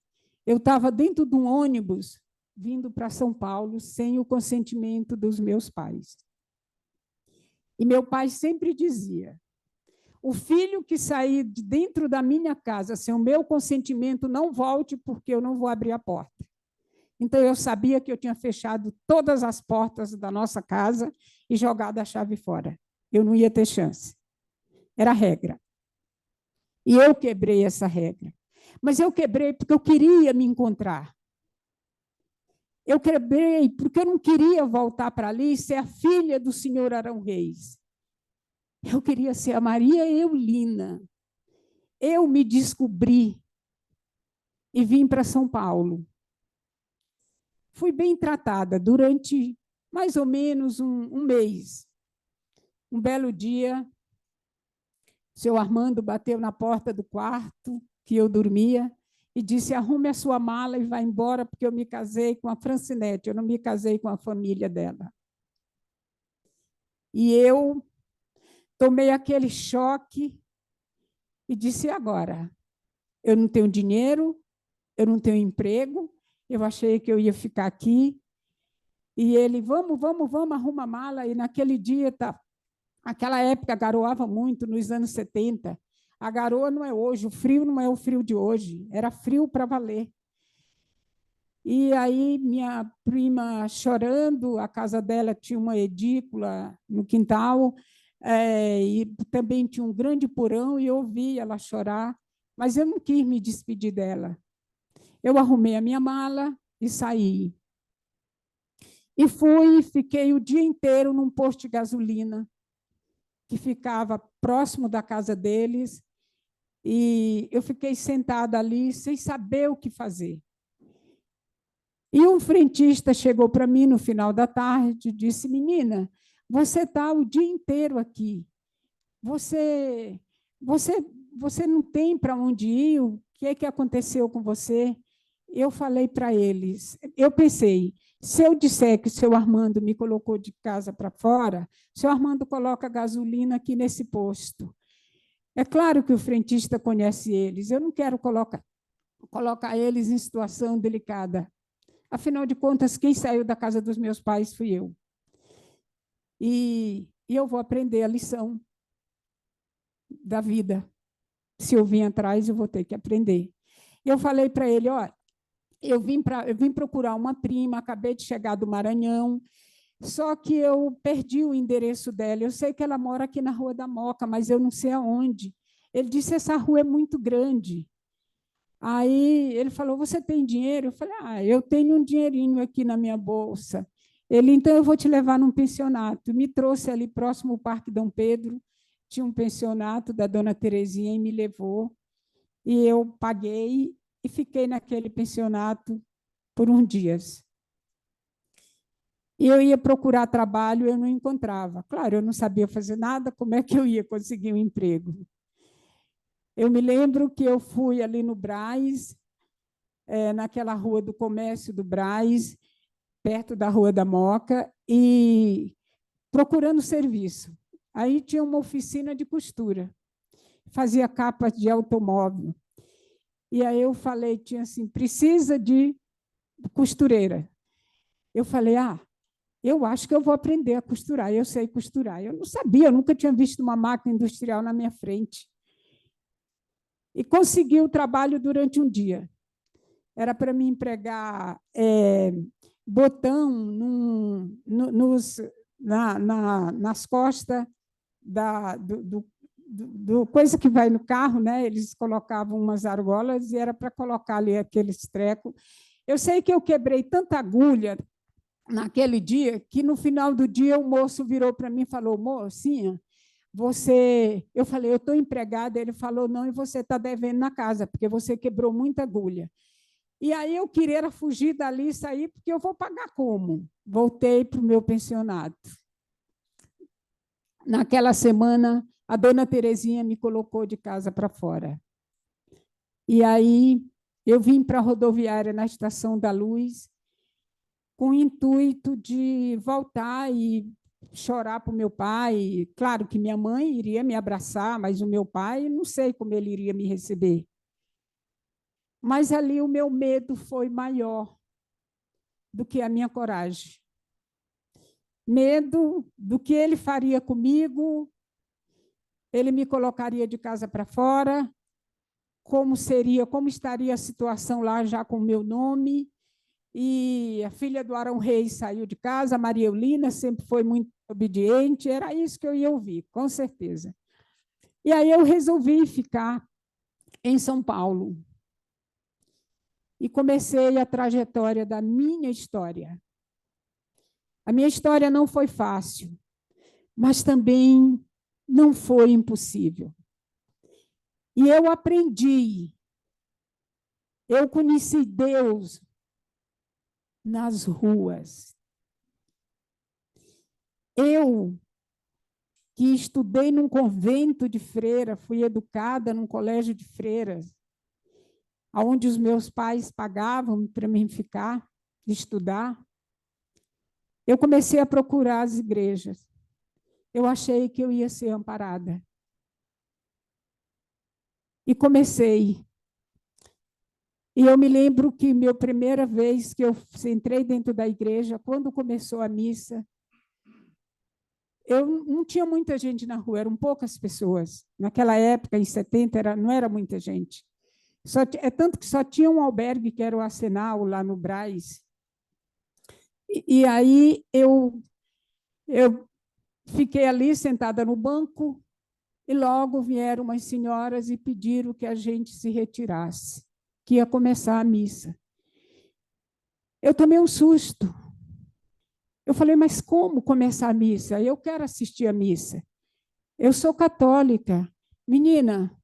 eu estava dentro de um ônibus vindo para São Paulo sem o consentimento dos meus pais. E meu pai sempre dizia, o filho que sair de dentro da minha casa sem o meu consentimento não volte, porque eu não vou abrir a porta. Então, eu sabia que eu tinha fechado todas as portas da nossa casa e jogado a chave fora. Eu não ia ter chance. Era a regra. E eu quebrei essa regra. Mas eu quebrei porque eu queria me encontrar. Eu quebrei porque eu não queria voltar para ali e ser a filha do senhor Arão Reis. Eu queria ser a Maria Eulina. Eu me descobri e vim para São Paulo. Fui bem tratada durante mais ou menos um mês. Um belo dia, o seu Armando bateu na porta do quarto que eu dormia e disse, arrume a sua mala e vá embora, porque eu me casei com a Francinete, eu não me casei com a família dela. E eu tomei aquele choque e disse, agora? Eu não tenho dinheiro, eu não tenho emprego, eu achei que eu ia ficar aqui. E ele, vamos, arruma a mala. E naquele dia, aquela época garoava muito, nos anos 70. A garoa não é hoje, o frio não é o frio de hoje, era frio para valer. E aí minha prima chorando, a casa dela tinha uma edícula no quintal, e também tinha um grande porão, e eu ouvi ela chorar, mas eu não quis me despedir dela. Eu arrumei a minha mala e saí. E fiquei o dia inteiro num posto de gasolina, que ficava próximo da casa deles, e eu fiquei sentada ali sem saber o que fazer. E um frentista chegou para mim no final da tarde e disse, menina, você está o dia inteiro aqui, você não tem para onde ir, o que é que aconteceu com você? Eu falei para eles, eu pensei, se eu disser que o seu Armando me colocou de casa para fora, o seu Armando coloca gasolina aqui nesse posto. É claro que o frentista conhece eles, eu não quero colocar eles em situação delicada. Afinal de contas, quem saiu da casa dos meus pais fui eu. E eu vou aprender a lição da vida. Se eu vim atrás, eu vou ter que aprender. Eu falei para ele, olha, eu vim procurar uma prima, acabei de chegar do Maranhão, só que eu perdi o endereço dela. Eu sei que ela mora aqui na Rua da Moca, mas eu não sei aonde. Ele disse, essa rua é muito grande. Aí ele falou, você tem dinheiro? Eu falei, eu tenho um dinheirinho aqui na minha bolsa. Ele, então, eu vou te levar num pensionato. Me trouxe ali próximo ao Parque Dom Pedro, tinha um pensionato da dona Terezinha e me levou. E eu paguei e fiquei naquele pensionato por uns dias. E eu ia procurar trabalho, eu não encontrava. Claro, eu não sabia fazer nada, como é que eu ia conseguir um emprego? Eu me lembro que eu fui ali no Brás, naquela rua do comércio do Brás, perto da Rua da Moca, e procurando serviço. Aí tinha uma oficina de costura, fazia capas de automóvel. E aí eu falei, tinha assim, precisa de costureira. Eu falei, eu acho que eu vou aprender a costurar, eu sei costurar. Eu não sabia, eu nunca tinha visto uma máquina industrial na minha frente. E consegui o trabalho durante um dia. era para mim pregar botão nas costas do coisa que vai no carro, né? Eles colocavam umas argolas e era para colocar ali aqueles trecos. Eu sei que eu quebrei tanta agulha naquele dia que no final do dia o moço virou para mim e falou: mocinha, você... Eu falei: eu estou empregada. Ele falou: não, e você está devendo na casa, porque você quebrou muita agulha. E aí eu queria fugir dali e sair, porque eu vou pagar como? Voltei para o meu pensionato. Naquela semana, a dona Terezinha me colocou de casa para fora. E aí eu vim para a rodoviária na Estação da Luz, com o intuito de voltar e chorar para o meu pai. Claro que minha mãe iria me abraçar, mas o meu pai, não sei como ele iria me receber. Mas ali o meu medo foi maior do que a minha coragem. Medo do que ele faria comigo, ele me colocaria de casa para fora, como estaria a situação lá já com o meu nome. E a filha do Arão Reis saiu de casa, a Maria Eulina sempre foi muito obediente, era isso que eu ia ouvir, com certeza. E aí eu resolvi ficar em São Paulo. E comecei a trajetória da minha história. A minha história não foi fácil, mas também não foi impossível. E eu aprendi, eu conheci Deus nas ruas. Eu, que estudei num convento de freira, fui educada num colégio de freiras, onde os meus pais pagavam para mim ficar, estudar, eu comecei a procurar as igrejas. Eu achei que eu ia ser amparada. E comecei. E eu me lembro que a primeira vez que eu entrei dentro da igreja, quando começou a missa, eu não tinha muita gente na rua, eram poucas pessoas. Naquela época, em 70, não era muita gente. É tanto que só tinha um albergue, que era o Arsenal, lá no Brás. E aí eu fiquei ali sentada no banco e logo vieram umas senhoras e pediram que a gente se retirasse, que ia começar a missa. Eu tomei um susto. Eu falei: mas como começar a missa? Eu quero assistir a missa. Eu sou católica. Menina,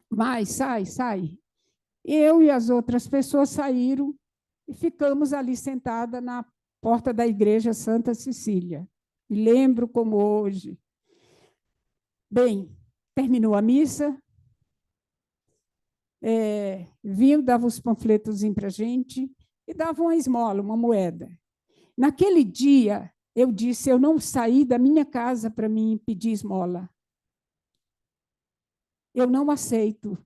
vai, sai. Eu e as outras pessoas saíram e ficamos ali sentada na porta da igreja Santa Cecília. Me lembro como hoje. Bem, terminou a missa, vinham, davam os panfletozinhos para a gente e davam uma esmola, uma moeda. Naquele dia, eu disse: eu não saí da minha casa para mim pedir esmola. Eu não aceito.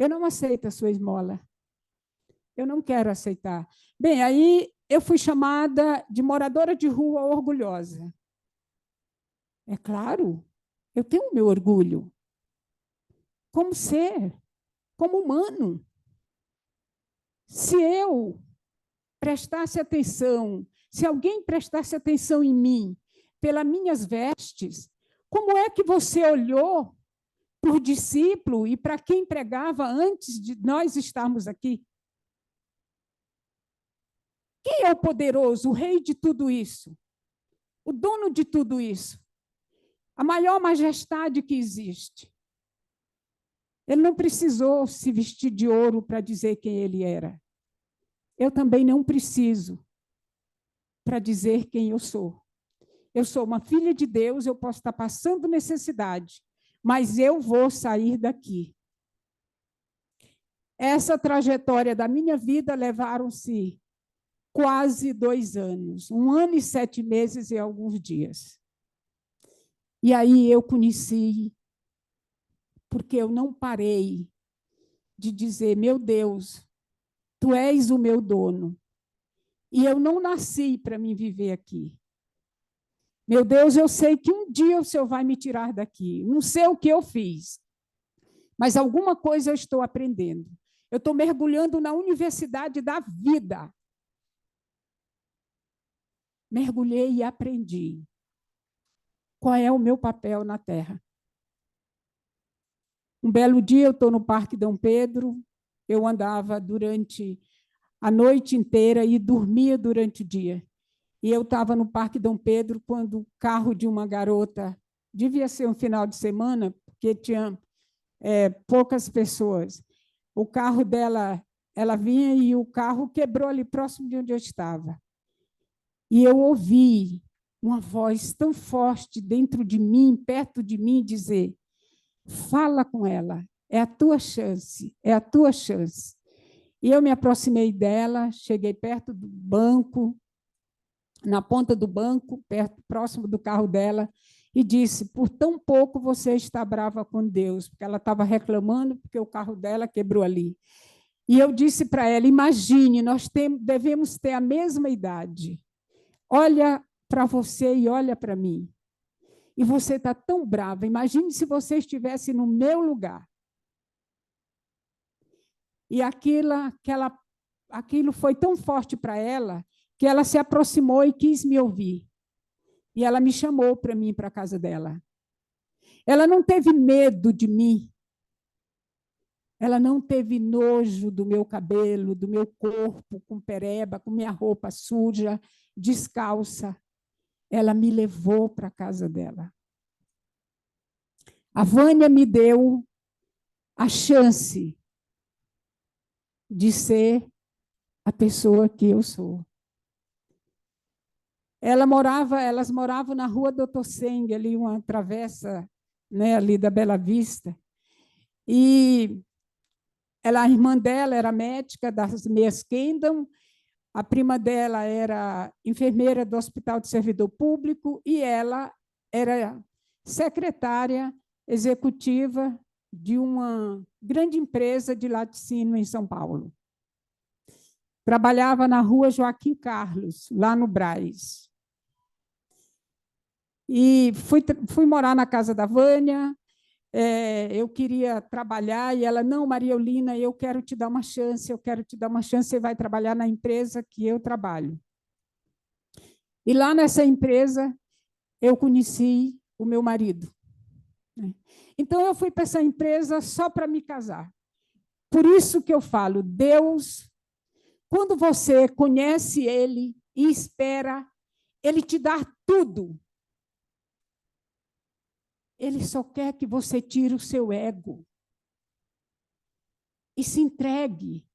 Eu não aceito a sua esmola. Eu não quero aceitar. Bem, aí eu fui chamada de moradora de rua orgulhosa. É claro, eu tenho o meu orgulho. Como ser, como humano. Se eu prestasse atenção, se alguém prestasse atenção em mim, pelas minhas vestes, como é que você olhou por discípulo e para quem pregava antes de nós estarmos aqui? Quem é o poderoso, o rei de tudo isso? O dono de tudo isso? A maior majestade que existe. Ele não precisou se vestir de ouro para dizer quem ele era. Eu também não preciso para dizer quem eu sou. Eu sou uma filha de Deus, eu posso estar passando necessidade, mas eu vou sair daqui. Essa trajetória da minha vida levaram-se quase 2 anos, 1 ano e 7 meses e alguns dias. E aí eu conheci, porque eu não parei de dizer: meu Deus, tu és o meu dono, e eu não nasci para me viver aqui. Meu Deus, eu sei que um dia o Senhor vai me tirar daqui. Não sei o que eu fiz, mas alguma coisa eu estou aprendendo. Eu estou mergulhando na universidade da vida. Mergulhei e aprendi qual é o meu papel na Terra. Um belo dia, eu estou no Parque Dom Pedro, eu andava durante a noite inteira e dormia durante o dia. E eu estava no Parque Dom Pedro quando o carro de uma garota, devia ser um final de semana, porque tinha poucas pessoas. O carro dela, ela vinha e o carro quebrou ali próximo de onde eu estava. E eu ouvi uma voz tão forte dentro de mim, perto de mim, dizer: fala com ela, é a tua chance, é a tua chance. E eu me aproximei dela, cheguei perto do banco, na ponta do banco, próximo do carro dela, e disse: por tão pouco você está brava com Deus, porque ela estava reclamando porque o carro dela quebrou ali. E eu disse para ela: imagine, nós devemos ter a mesma idade. Olha para você e olha para mim. E você está tão brava. Imagine se você estivesse no meu lugar. E aquilo foi tão forte para ela que ela se aproximou e quis me ouvir. E ela me chamou para mim, para a casa dela. Ela não teve medo de mim. Ela não teve nojo do meu cabelo, do meu corpo, com pereba, com minha roupa suja, descalça. Ela me levou para a casa dela. A Vânia me deu a chance de ser a pessoa que eu sou. Elas moravam na rua Doutor Seng, ali uma travessa, né, ali da Bela Vista. E a irmã dela era médica das Meias Kingdom, a prima dela era enfermeira do Hospital de Servidor Público e ela era secretária executiva de uma grande empresa de laticínio em São Paulo. Trabalhava na rua Joaquim Carlos, lá no Brás. E fui morar na casa da Vânia. Eu queria trabalhar e ela: não, Maria Eulina, eu quero te dar uma chance, você vai trabalhar na empresa que eu trabalho. E lá nessa empresa eu conheci o meu marido. Então eu fui para essa empresa só para me casar. Por isso que eu falo, Deus, quando você conhece Ele e espera Ele te dar tudo, Ele só quer que você tire o seu ego e se entregue.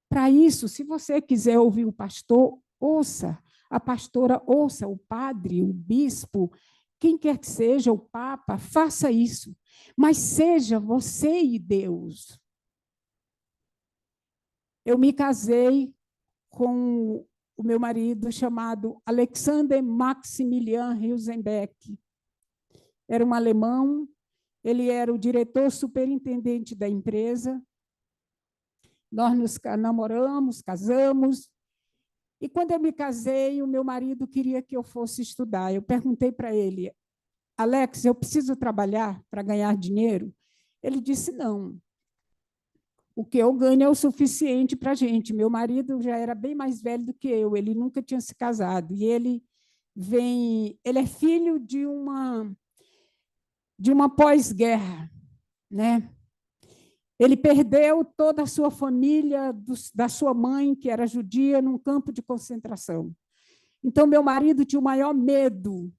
Para isso, se você quiser ouvir o pastor, ouça. A pastora, ouça o padre, o bispo, quem quer que seja, o papa, faça isso. Mas seja você e Deus. Eu me casei com o meu marido chamado Alexander Maximilian Hilsenbeck. Era um alemão, ele era o diretor superintendente da empresa. Nós nos namoramos, casamos. E quando eu me casei, o meu marido queria que eu fosse estudar. Eu perguntei para ele: Alex, eu preciso trabalhar para ganhar dinheiro? Ele disse: não. O que eu ganho é o suficiente para a gente. Meu marido já era bem mais velho do que eu, ele nunca tinha se casado. E ele é filho de uma pós-guerra, né? Ele perdeu toda a sua família, da sua mãe, que era judia, num campo de concentração. Então, meu marido tinha o maior medo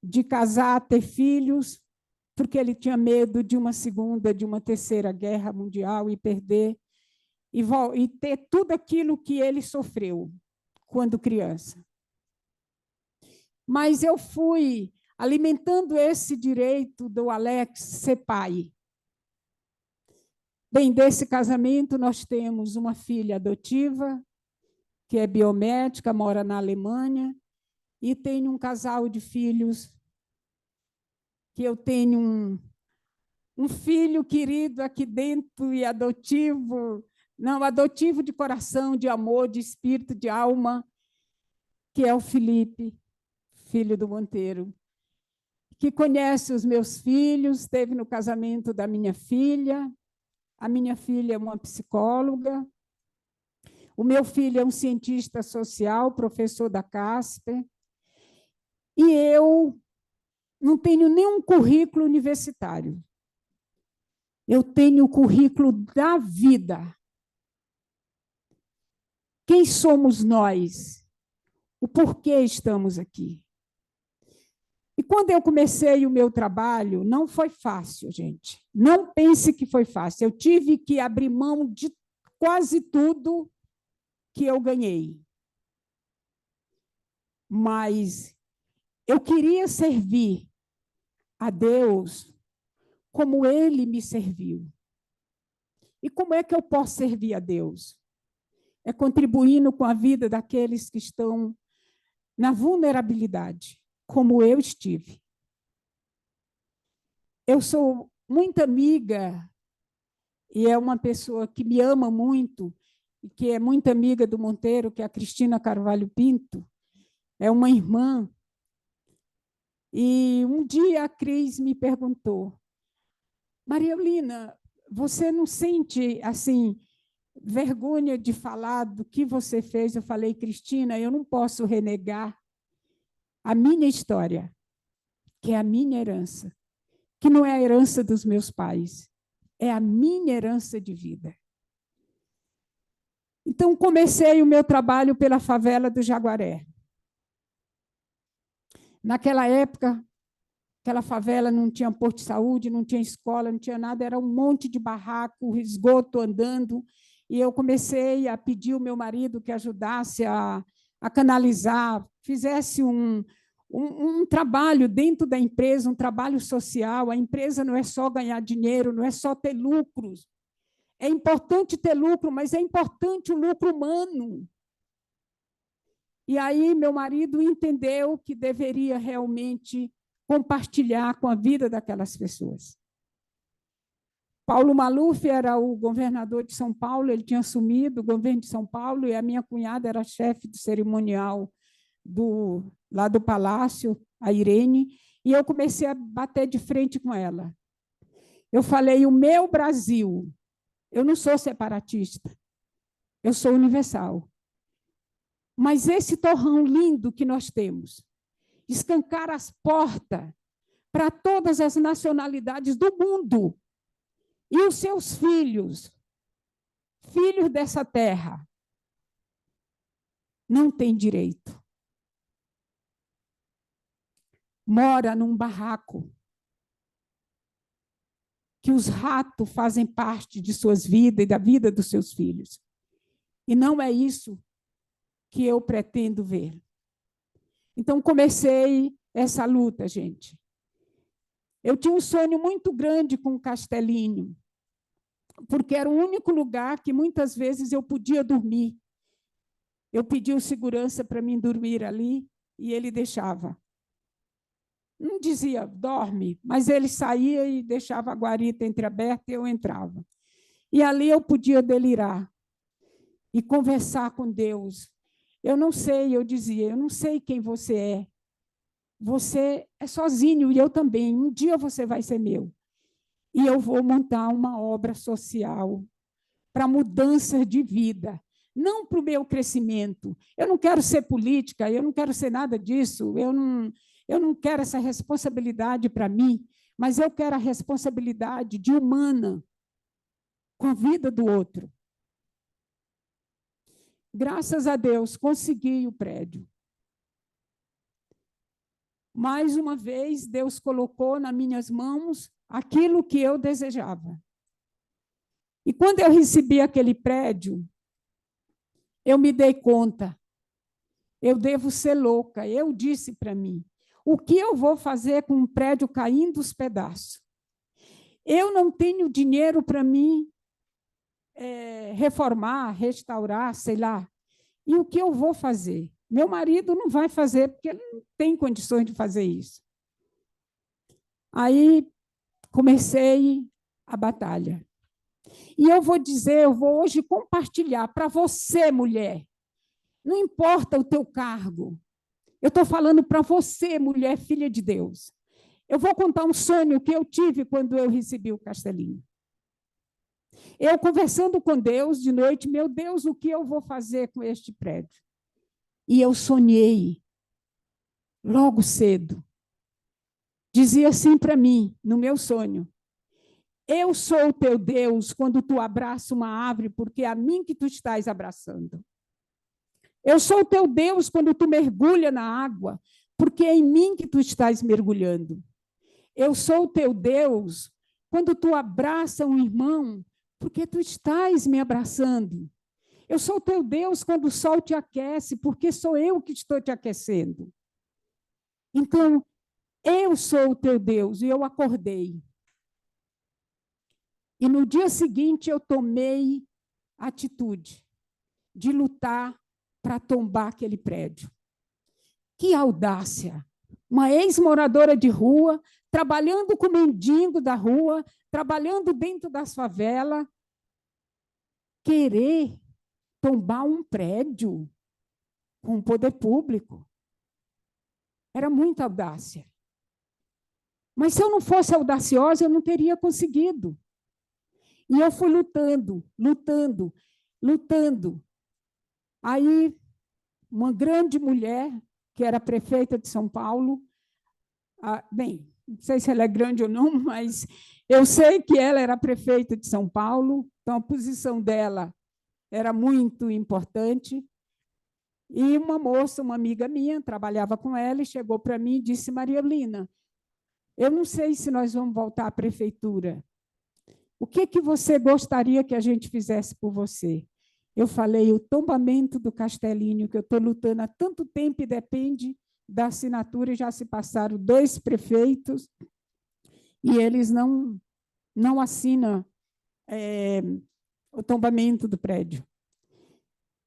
de casar, ter filhos, porque ele tinha medo de uma segunda, de uma terceira guerra mundial e perder, e ter tudo aquilo que ele sofreu quando criança. Mas eu fui alimentando esse direito do Alex ser pai. Bem, desse casamento nós temos uma filha adotiva, que é biomédica, mora na Alemanha, e tenho um casal de filhos, que eu tenho um filho querido aqui dentro e adotivo, não, adotivo de coração, de amor, de espírito, de alma, que é o Felipe, filho do Monteiro, que conhece os meus filhos, esteve no casamento da minha filha, a minha filha é uma psicóloga, o meu filho é um cientista social, professor da Casper, e eu não tenho nenhum currículo universitário. Eu tenho o currículo da vida. Quem somos nós? O porquê estamos aqui? E quando eu comecei o meu trabalho, não foi fácil, gente. Não pense que foi fácil. Eu tive que abrir mão de quase tudo que eu ganhei. Mas eu queria servir a Deus como Ele me serviu. E como é que eu posso servir a Deus? É contribuindo com a vida daqueles que estão na vulnerabilidade, como eu estive. Eu sou muito amiga, e é uma pessoa que me ama muito, e que é muito amiga do Monteiro, que é a Cristina Carvalho Pinto, é uma irmã. E um dia a Cris me perguntou, Maria Eulina, você não sente, assim, vergonha de falar do que você fez? Eu falei, Cristina, eu não posso renegar a minha história, que é a minha herança, que não é a herança dos meus pais, é a minha herança de vida. Então, comecei o meu trabalho pela favela do Jaguaré. Naquela época, aquela favela não tinha posto de saúde, não tinha escola, não tinha nada, era um monte de barraco, esgoto andando, e eu comecei a pedir ao meu marido que ajudasse a canalizar, fizesse um trabalho dentro da empresa, um trabalho social. A empresa não é só ganhar dinheiro, não é só ter lucros. É importante ter lucro, mas é importante o lucro humano. E aí meu marido entendeu que deveria realmente compartilhar com a vida daquelas pessoas. Paulo Maluf era o governador de São Paulo, ele tinha assumido o governo de São Paulo, e a minha cunhada era chefe do cerimonial lá do Palácio, a Irene, e eu comecei a bater de frente com ela. Eu falei, o meu Brasil, eu não sou separatista, eu sou universal. Mas esse torrão lindo que nós temos, escancar as portas para todas as nacionalidades do mundo, e os seus filhos, filhos dessa terra, não têm direito. Mora num barraco, que os ratos fazem parte de suas vidas e da vida dos seus filhos. E não é isso que eu pretendo ver. Então, comecei essa luta, gente. Eu tinha um sonho muito grande com o Castelinho, porque era o único lugar que muitas vezes eu podia dormir. Eu pedi o segurança para mim dormir ali e ele deixava. Não dizia, dorme, mas ele saía e deixava a guarita entreaberta e eu entrava. E ali eu podia delirar e conversar com Deus. Eu não sei, eu dizia, eu não sei quem você é. Você é sozinho e eu também. Um dia você vai ser meu. E eu vou montar uma obra social para mudança de vida, não para o meu crescimento. Eu não quero ser política, eu não quero ser nada disso, eu não quero essa responsabilidade para mim, mas eu quero a responsabilidade de humana com a vida do outro. Graças a Deus, consegui o prédio. Mais uma vez, Deus colocou nas minhas mãos aquilo que eu desejava. E quando eu recebi aquele prédio, eu me dei conta, eu devo ser louca. Eu disse para mim, o que eu vou fazer com um prédio caindo aos pedaços? Eu não tenho dinheiro para mim reformar, restaurar, sei lá. E o que eu vou fazer? Meu marido não vai fazer, porque ele não tem condições de fazer isso. Aí comecei a batalha. E eu vou dizer, eu vou hoje compartilhar para você, mulher, não importa o teu cargo, eu estou falando para você, mulher, filha de Deus. Eu vou contar um sonho que eu tive quando eu recebi o Castelinho. Eu conversando com Deus de noite, meu Deus, o que eu vou fazer com este prédio? E eu sonhei, logo cedo. Dizia assim para mim, no meu sonho: eu sou o teu Deus quando tu abraça uma árvore, porque é a mim que tu estás abraçando. Eu sou o teu Deus quando tu mergulha na água, porque é em mim que tu estás mergulhando. Eu sou o teu Deus quando tu abraça um irmão, porque tu estás me abraçando. Eu sou o teu Deus quando o sol te aquece, porque sou eu que estou te aquecendo. Então, eu sou o teu Deus, e eu acordei. E no dia seguinte eu tomei a atitude de lutar para tombar aquele prédio. Que audácia! Uma ex-moradora de rua, trabalhando com mendigo da rua, trabalhando dentro das favelas, querer tombar um prédio com o poder público. Era muita audácia. Mas se eu não fosse audaciosa, eu não teria conseguido. E eu fui lutando, lutando, lutando. Aí, uma grande mulher, que era prefeita de São Paulo, bem, não sei se ela é grande ou não, mas eu sei que ela era prefeita de São Paulo, então a posição dela era muito importante. E uma moça, uma amiga minha, trabalhava com ela, e chegou para mim e disse: Maria Eulina, eu não sei se nós vamos voltar à prefeitura. O que você gostaria que a gente fizesse por você? Eu falei: o tombamento do Castelinho, que eu estou lutando há tanto tempo e depende da assinatura, e já se passaram 2 prefeitos, e eles não assinam o tombamento do prédio.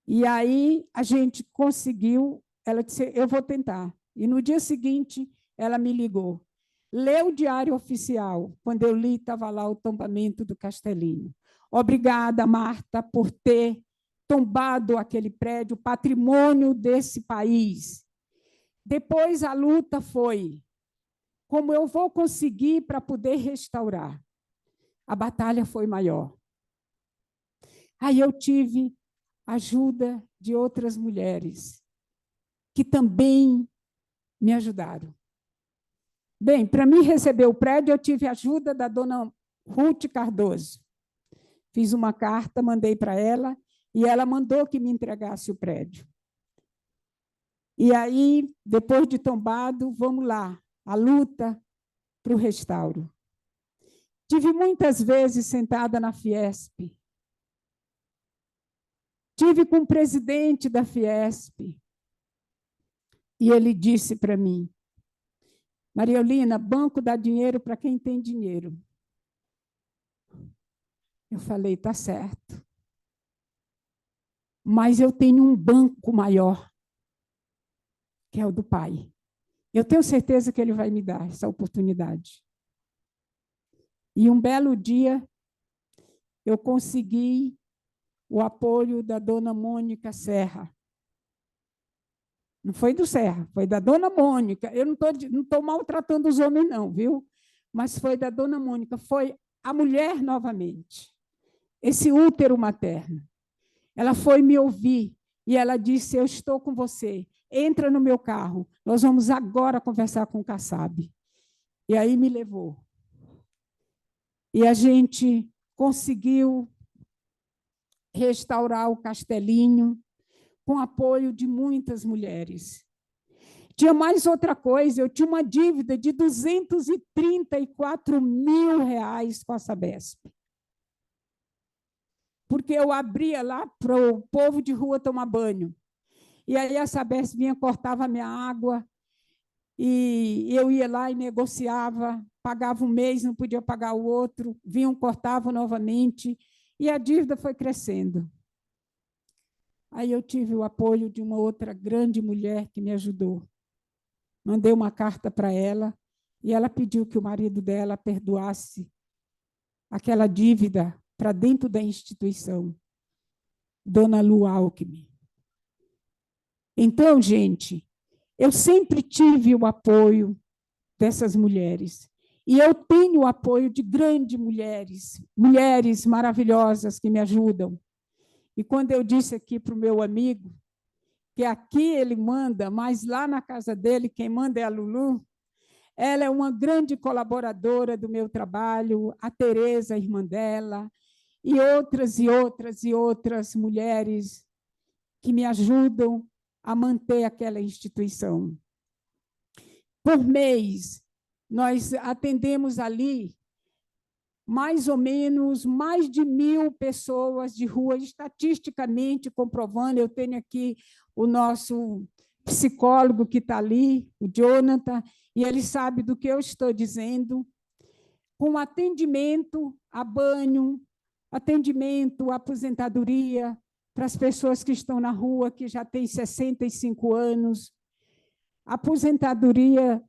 E aí a gente conseguiu, ela disse: eu vou tentar. E no dia seguinte, ela me ligou. Lê o Diário Oficial. Quando eu li, estava lá o tombamento do Castelinho. Obrigada, Marta, por ter tombado aquele prédio, patrimônio desse país. Depois a luta foi: como eu vou conseguir para poder restaurar? A batalha foi maior. Aí eu tive ajuda de outras mulheres, que também me ajudaram. Bem, para mim receber o prédio, eu tive ajuda da dona Ruth Cardoso. Fiz uma carta, mandei para ela, e ela mandou que me entregasse o prédio. E aí, depois de tombado, vamos lá, a luta para o restauro. Tive muitas vezes sentada na Fiesp. Tive com o presidente da Fiesp. E ele disse para mim: Maria Eulina, banco dá dinheiro para quem tem dinheiro. Eu falei: está certo. Mas eu tenho um banco maior, que é o do Pai. Eu tenho certeza que ele vai me dar essa oportunidade. E um belo dia, eu consegui o apoio da dona Mônica Serra. Não foi do Serra, foi da dona Mônica. Eu não estou maltratando os homens, não, viu? Mas foi da dona Mônica, foi a mulher novamente. Esse útero materno. Ela foi me ouvir e ela disse: eu estou com você, entra no meu carro, nós vamos agora conversar com o Kassab. E aí me levou. E a gente conseguiu restaurar o Castelinho com apoio de muitas mulheres. Tinha mais outra coisa, eu tinha uma dívida de R$234 mil com a Sabesp. Porque eu abria lá para o povo de rua tomar banho. E aí a Sabesp vinha, cortava a minha água, e eu ia lá e negociava, pagava um mês, não podia pagar o outro, vinham, cortavam novamente, e a dívida foi crescendo. Aí eu tive o apoio de uma outra grande mulher que me ajudou. Mandei uma carta para ela, e ela pediu que o marido dela perdoasse aquela dívida para dentro da instituição. Dona Lu Alckmin. Então, gente, eu sempre tive o apoio dessas mulheres. E eu tenho o apoio de grandes mulheres, mulheres maravilhosas que me ajudam. E quando eu disse aqui para o meu amigo, que aqui ele manda, mas lá na casa dele, quem manda é a Lulu, ela é uma grande colaboradora do meu trabalho, a Tereza, a irmã dela, e outras mulheres que me ajudam a manter aquela instituição. Por mês, nós atendemos ali mais ou menos mais de 1.000 pessoas de rua, estatisticamente comprovando. Eu tenho aqui o nosso psicólogo que está ali, o Jonathan, e ele sabe do que eu estou dizendo, com atendimento a banho, atendimento à aposentadoria para as pessoas que estão na rua, que já têm 65 anos, aposentadoria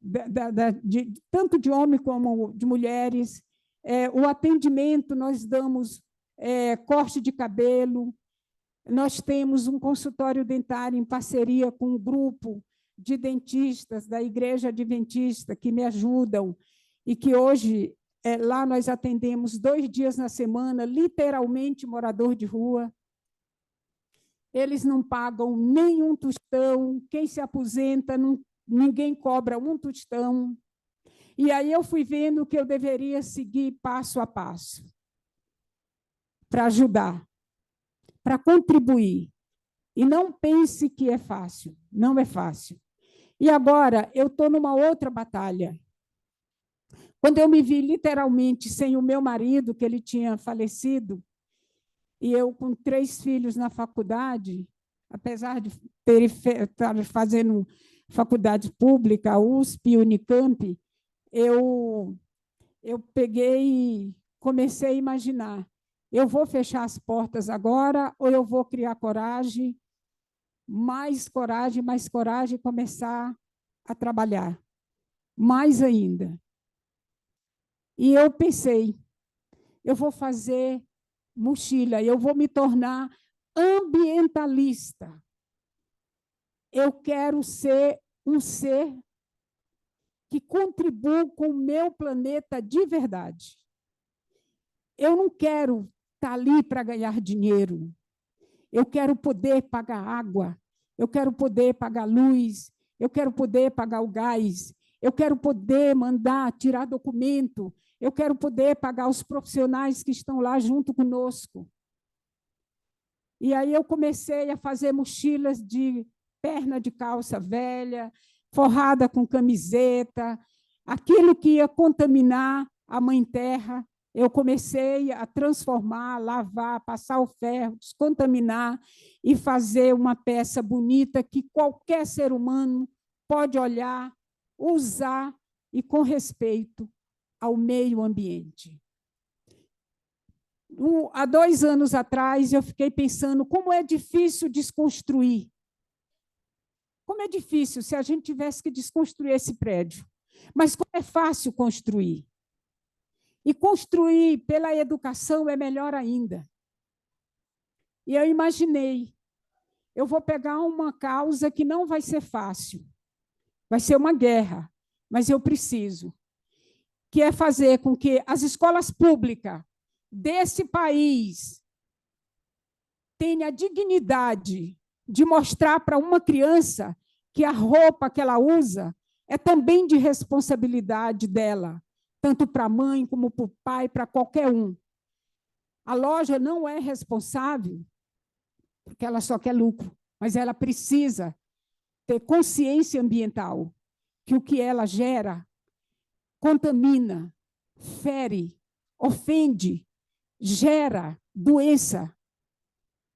tanto de homens como de mulheres, o atendimento, nós damos corte de cabelo, nós temos um consultório dentário em parceria com um grupo de dentistas da Igreja Adventista que me ajudam e que hoje, lá nós atendemos 2 dias na semana, literalmente morador de rua. Eles não pagam nenhum tostão, quem se aposenta, ninguém cobra um tostão. E aí eu fui vendo que eu deveria seguir passo a passo para ajudar, para contribuir. E não pense que é fácil, não é fácil. E agora eu estou numa outra batalha. Quando eu me vi literalmente sem o meu marido, que ele tinha falecido, e eu com 3 filhos na faculdade, apesar de estar fazendo faculdade pública, USP e Unicamp, eu peguei e comecei a imaginar, eu vou fechar as portas agora ou eu vou criar coragem, mais coragem, e começar a trabalhar, mais ainda. E eu pensei, eu vou fazer mochila, eu vou me tornar ambientalista. Eu quero ser um ser que contribua com o meu planeta de verdade. Eu não quero estar ali para ganhar dinheiro. Eu quero poder pagar água, eu quero poder pagar luz, eu quero poder pagar o gás, eu quero poder mandar tirar documento, eu quero poder pagar os profissionais que estão lá junto conosco. E aí eu comecei a fazer mochilas de perna de calça velha, forrada com camiseta, aquilo que ia contaminar a Mãe Terra, eu comecei a transformar, lavar, passar o ferro, descontaminar e fazer uma peça bonita que qualquer ser humano pode olhar, usar e com respeito ao meio ambiente. Há 2 anos atrás, eu fiquei pensando como é difícil desconstruir. Como é difícil se a gente tivesse que desconstruir esse prédio. Mas como é fácil construir. E construir pela educação é melhor ainda. E eu imaginei, eu vou pegar uma causa que não vai ser fácil, vai ser uma guerra, mas eu preciso, que é fazer com que as escolas públicas desse país tenham a dignidade de mostrar para uma criança que a roupa que ela usa é também de responsabilidade dela, tanto para a mãe como para o pai, para qualquer um. A loja não é responsável, porque ela só quer lucro, mas ela precisa ter consciência ambiental, que o que ela gera contamina, fere, ofende, gera doença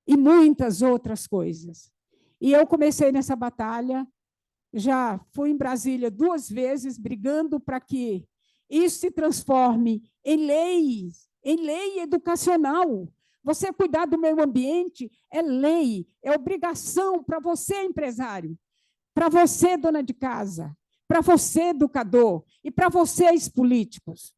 e muitas outras coisas. E eu comecei nessa batalha, já fui em Brasília 2 vezes, brigando para que isso se transforme em lei educacional. Você cuidar do meio ambiente é lei, é obrigação para você, empresário, para você, dona de casa, para você, educador, e para vocês, políticos.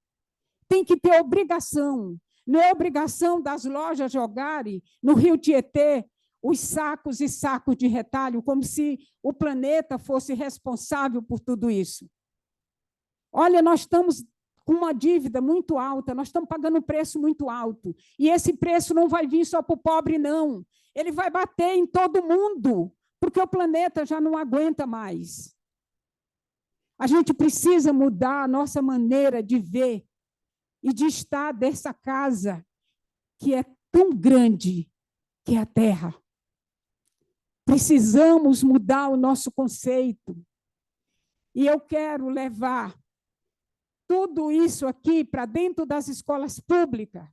Tem que ter obrigação. Não é obrigação das lojas jogarem no Rio Tietê os sacos e sacos de retalho, como se o planeta fosse responsável por tudo isso. Olha, nós estamos com uma dívida muito alta, nós estamos pagando um preço muito alto. E esse preço não vai vir só para o pobre, não. Ele vai bater em todo mundo, porque o planeta já não aguenta mais. A gente precisa mudar a nossa maneira de ver e de estar dessa casa que é tão grande, que é a Terra. Precisamos mudar o nosso conceito. E eu quero levar tudo isso aqui para dentro das escolas públicas.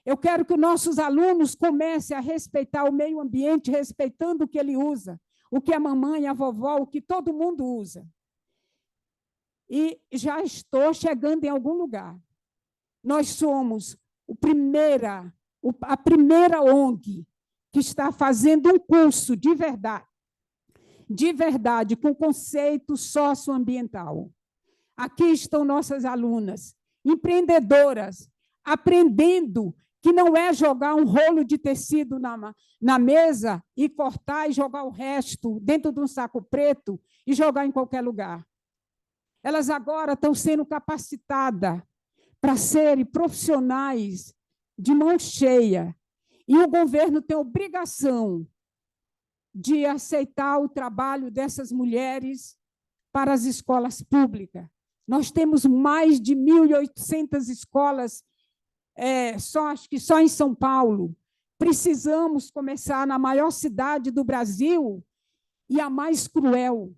Eu quero que nossos alunos comecem a respeitar o meio ambiente, respeitando o que ele usa, o que a mamãe, a vovó, o que todo mundo usa. E já estou chegando em algum lugar. Nós somos a primeira ONG que está fazendo um curso de verdade, com conceito socioambiental. Aqui estão nossas alunas, empreendedoras, aprendendo que não é jogar um rolo de tecido na mesa e cortar e jogar o resto dentro de um saco preto e jogar em qualquer lugar. Elas agora estão sendo capacitadas para serem profissionais de mão cheia. E o governo tem a obrigação de aceitar o trabalho dessas mulheres para as escolas públicas. Nós temos mais de 1.800 escolas, acho que só em São Paulo. Precisamos começar na maior cidade do Brasil e a mais cruel.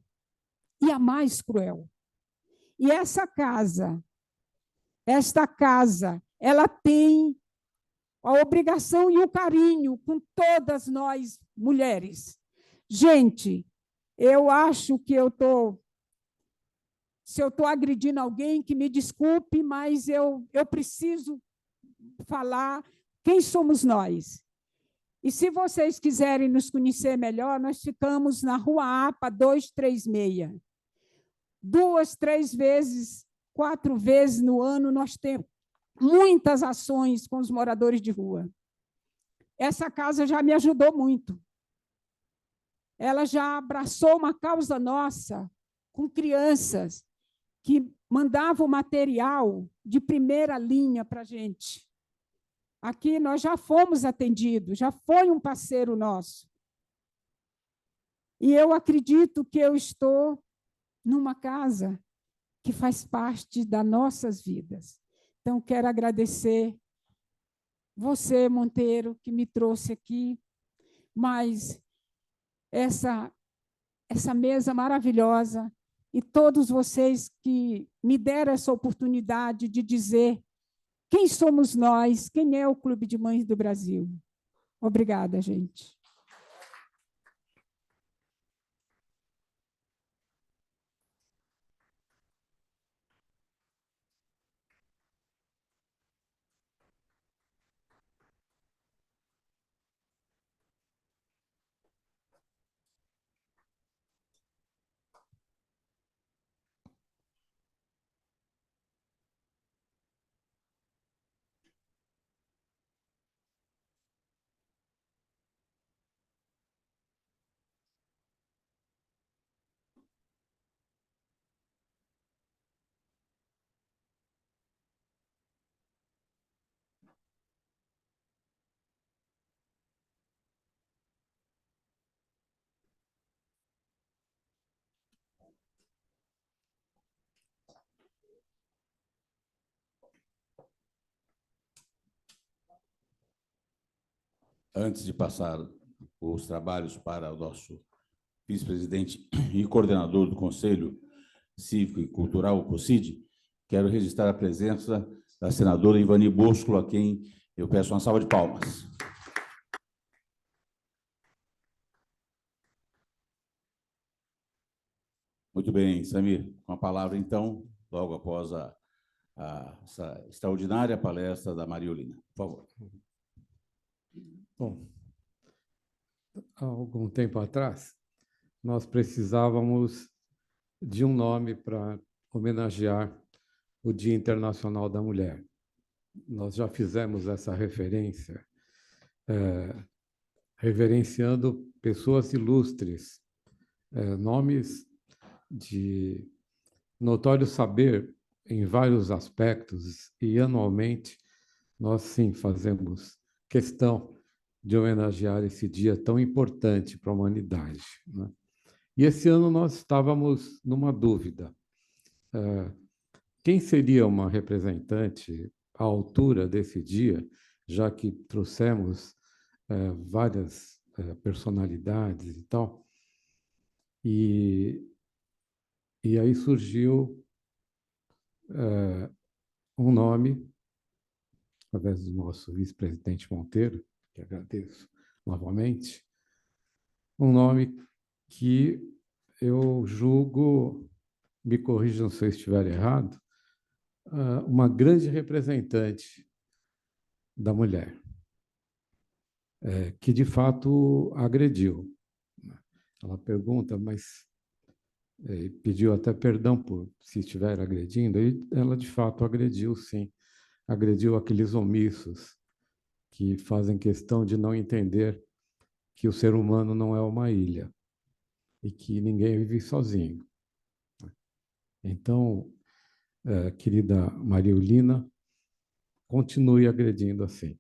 E esta casa, ela tem a obrigação e o carinho com todas nós, mulheres. Gente, eu acho que se eu estou agredindo alguém, que me desculpe, mas eu preciso falar quem somos nós. E se vocês quiserem nos conhecer melhor, nós ficamos na Rua APA 236. 2, 3 vezes, 4 vezes no ano, nós temos muitas ações com os moradores de rua. Essa casa já me ajudou muito. Ela já abraçou uma causa nossa com crianças que mandavam material de primeira linha para a gente. Aqui nós já fomos atendidos, já foi um parceiro nosso. E eu acredito que eu estou numa casa que faz parte das nossas vidas. Então, quero agradecer você, Monteiro, que me trouxe aqui, mas essa mesa maravilhosa e todos vocês que me deram essa oportunidade de dizer quem somos nós, quem é o Clube de Mães do Brasil. Obrigada, gente. Antes de passar os trabalhos para o nosso vice-presidente e coordenador do Conselho Cívico e Cultural, o COCID, quero registrar a presença da senadora Ivani Bosco, a quem eu peço uma salva de palmas. Muito bem, Samir, com a palavra, então, logo após essa extraordinária palestra da Mariolina. Por favor. Bom, há algum tempo atrás, nós precisávamos de um nome para homenagear o Dia Internacional da Mulher. Nós já fizemos essa referência, reverenciando pessoas ilustres, nomes de notório saber em vários aspectos, e anualmente nós, sim, fazemos questão de homenagear esse dia tão importante para a humanidade, né? E esse ano nós estávamos numa dúvida. Quem seria uma representante à altura desse dia, já que trouxemos várias personalidades e tal? E aí surgiu um nome, através do nosso vice-presidente Monteiro, que agradeço novamente, um nome que eu julgo, me corrijam se eu estiver errado, uma grande representante da mulher, que de fato agrediu. Ela pergunta, mas pediu até perdão por se estiver agredindo, e ela de fato agrediu, sim. Agrediu aqueles omissos que fazem questão de não entender que o ser humano não é uma ilha e que ninguém vive sozinho. Então, querida Maria Eulina, continue agredindo assim.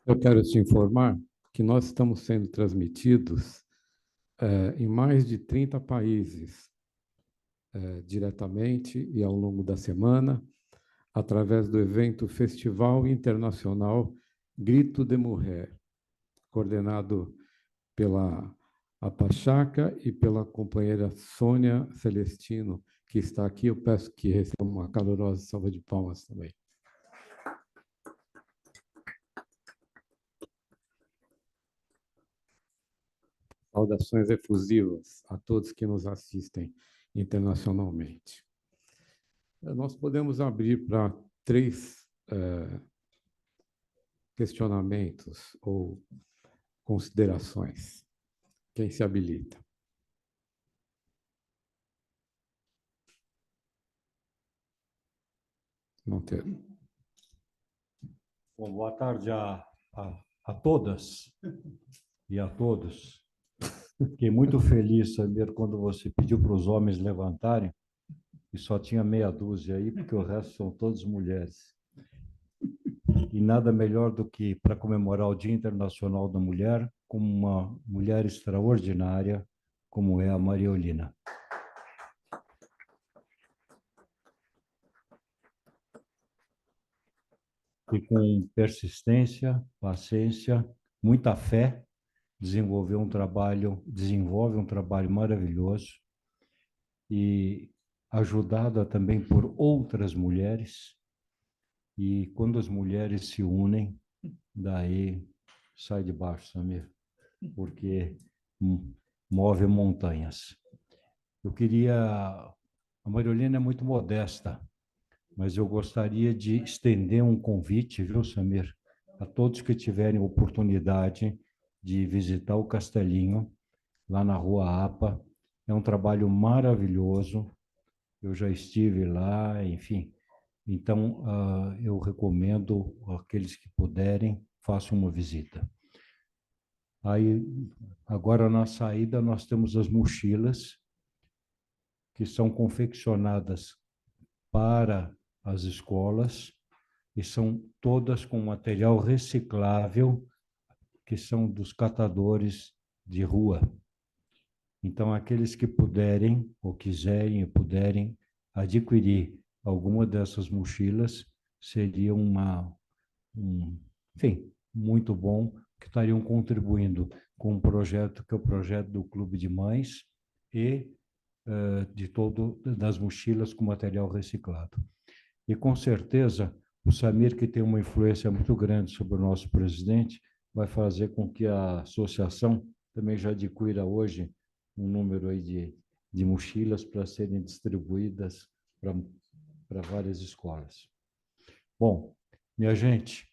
Eu quero te informar que nós estamos sendo transmitidos em mais de 30 países, diretamente e ao longo da semana, através do evento Festival Internacional Grito de Mulher, coordenado pela Apachaca e pela companheira Sônia Celestino, que está aqui. Eu peço que receba uma calorosa salva de palmas também. Saudações efusivas a todos que nos assistem internacionalmente. Nós podemos abrir para 3 questionamentos ou considerações. Quem se habilita? Monteiro. Bom, boa tarde a todas e a todos. Fiquei muito feliz, Samir, quando você pediu para os homens levantarem, e só tinha meia dúzia aí, porque o resto são todas mulheres. E nada melhor do que para comemorar o Dia Internacional da Mulher, com uma mulher extraordinária, como é a Maria Eulina. E com persistência, paciência, muita fé, desenvolve um trabalho maravilhoso, e ajudada também por outras mulheres. E quando as mulheres se unem, daí sai de baixo, Samir, porque move montanhas. A Maria Eulina é muito modesta, mas eu gostaria de estender um convite, viu, Samir, a todos que tiverem oportunidade de visitar o Castelinho, lá na Rua APA. É um trabalho maravilhoso, eu já estive lá, enfim. Então, eu recomendo aqueles que puderem, façam uma visita. Aí, agora na saída, nós temos as mochilas, que são confeccionadas para as escolas, e são todas com material reciclável, que são dos catadores de rua. Então, aqueles que puderem, ou quiserem e puderem adquirir alguma dessas mochilas, seria enfim, muito bom, que estariam contribuindo com um projeto que é o projeto do Clube de Mães e das mochilas com material reciclado. E, com certeza, o Samir, que tem uma influência muito grande sobre o nosso presidente, vai fazer com que a associação também já adquira hoje um número aí de mochilas para serem distribuídas para várias escolas. Bom, minha gente,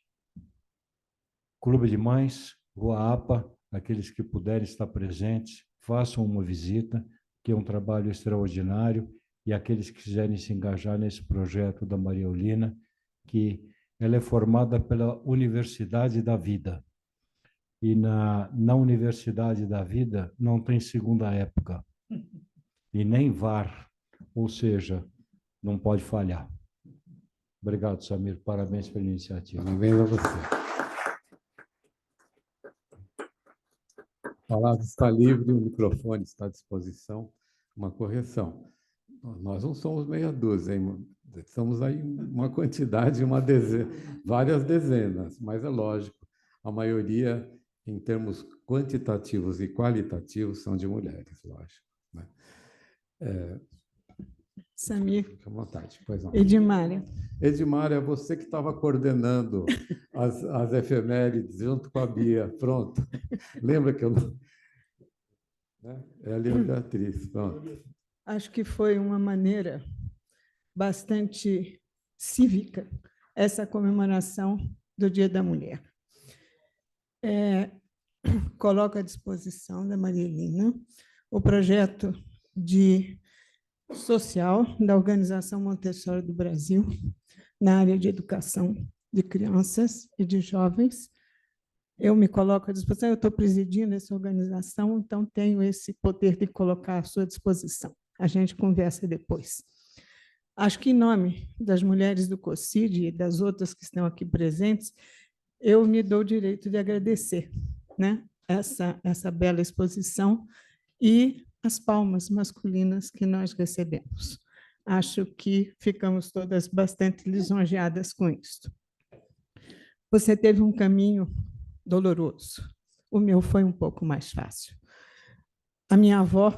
Clube de Mães, Rua APA, aqueles que puderem estar presentes, façam uma visita, que é um trabalho extraordinário, e aqueles que quiserem se engajar nesse projeto da Maria Eulina, que ela é formada pela Universidade da Vida. E na universidade da vida não tem segunda época. E nem VAR, ou seja, não pode falhar. Obrigado, Samir. Parabéns pela iniciativa. Parabéns a você. A palavra está livre, o microfone está à disposição. Uma correção. Nós não somos meia dúzia, hein? Estamos aí uma quantidade, várias dezenas, mas é lógico, a maioria, em termos quantitativos e qualitativos, são de mulheres, lógico. Né? Samir. Fique à vontade. Pois não. Edmária. Edmária, você que estava coordenando as efemérides junto com a Bia. Pronto. Lembra que eu não... É a Lívia Beatriz. Pronto. Acho que foi uma maneira bastante cívica essa comemoração do Dia da Mulher. Coloco à disposição da Maria Helena o projeto social da Organização Montessori do Brasil, na área de educação de crianças e de jovens. Eu me coloco à disposição, eu estou presidindo essa organização, então tenho esse poder de colocar à sua disposição. A gente conversa depois. Acho que, em nome das mulheres do COCID e das outras que estão aqui presentes, eu me dou o direito de agradecer, né, essa bela exposição e as palmas masculinas que nós recebemos. Acho que ficamos todas bastante lisonjeadas com isso. Você teve um caminho doloroso. O meu foi um pouco mais fácil. A minha avó,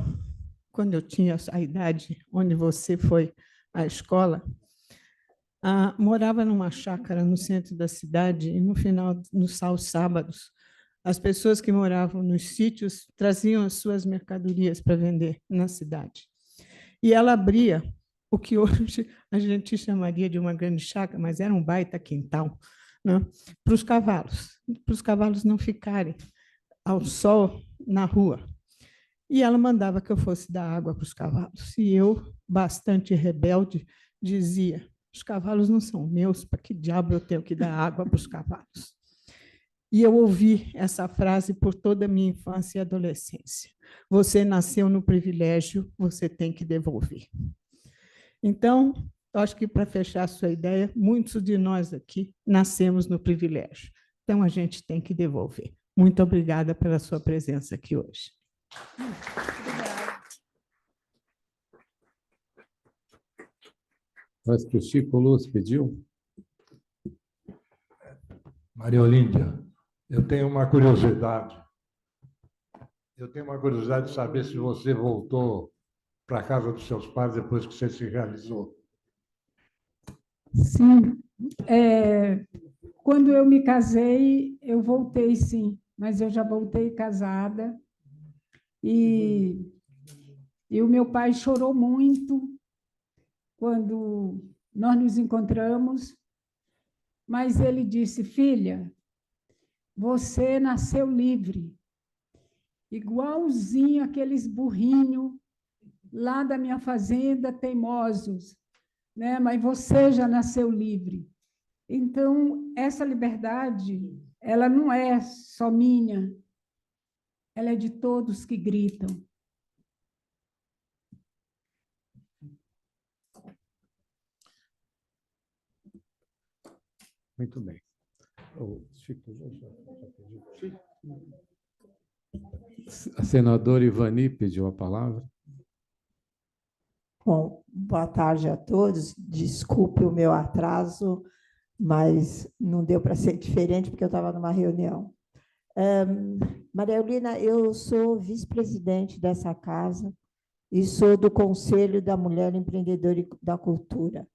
quando eu tinha a idade onde você foi à escola, morava numa chácara no centro da cidade e, no final, nos sábados, as pessoas que moravam nos sítios traziam as suas mercadorias para vender na cidade. E ela abria o que hoje a gente chamaria de uma grande chácara, mas era um baita quintal, né, para os cavalos não ficarem ao sol na rua. E ela mandava que eu fosse dar água para os cavalos. E eu, bastante rebelde, dizia: os cavalos não são meus, para que diabo eu tenho que dar água para os cavalos? E eu ouvi essa frase por toda a minha infância e adolescência. Você nasceu no privilégio, você tem que devolver. Então, eu acho que, para fechar a sua ideia, muitos de nós aqui nascemos no privilégio. Então, a gente tem que devolver. Muito obrigada pela sua presença aqui hoje. Parece que o Chico Luz pediu. Maria Olímpia, eu tenho uma curiosidade. Eu tenho uma curiosidade de saber se você voltou para a casa dos seus pais depois que você se realizou. Sim. Quando eu me casei, eu voltei, sim, mas eu já voltei casada. E o meu pai chorou muito quando nós nos encontramos, mas ele disse: filha, você nasceu livre, igualzinho aqueles burrinhos lá da minha fazenda, teimosos, né? Mas você já nasceu livre. Então, essa liberdade, ela não é só minha, ela é de todos que gritam. Muito bem. A senadora Ivani pediu a palavra. Bom, boa tarde a todos. Desculpe o meu atraso, mas não deu para ser diferente porque eu estava numa reunião. Maria Eulina, eu sou vice-presidente dessa casa e sou do Conselho da Mulher Empreendedora e da Cultura.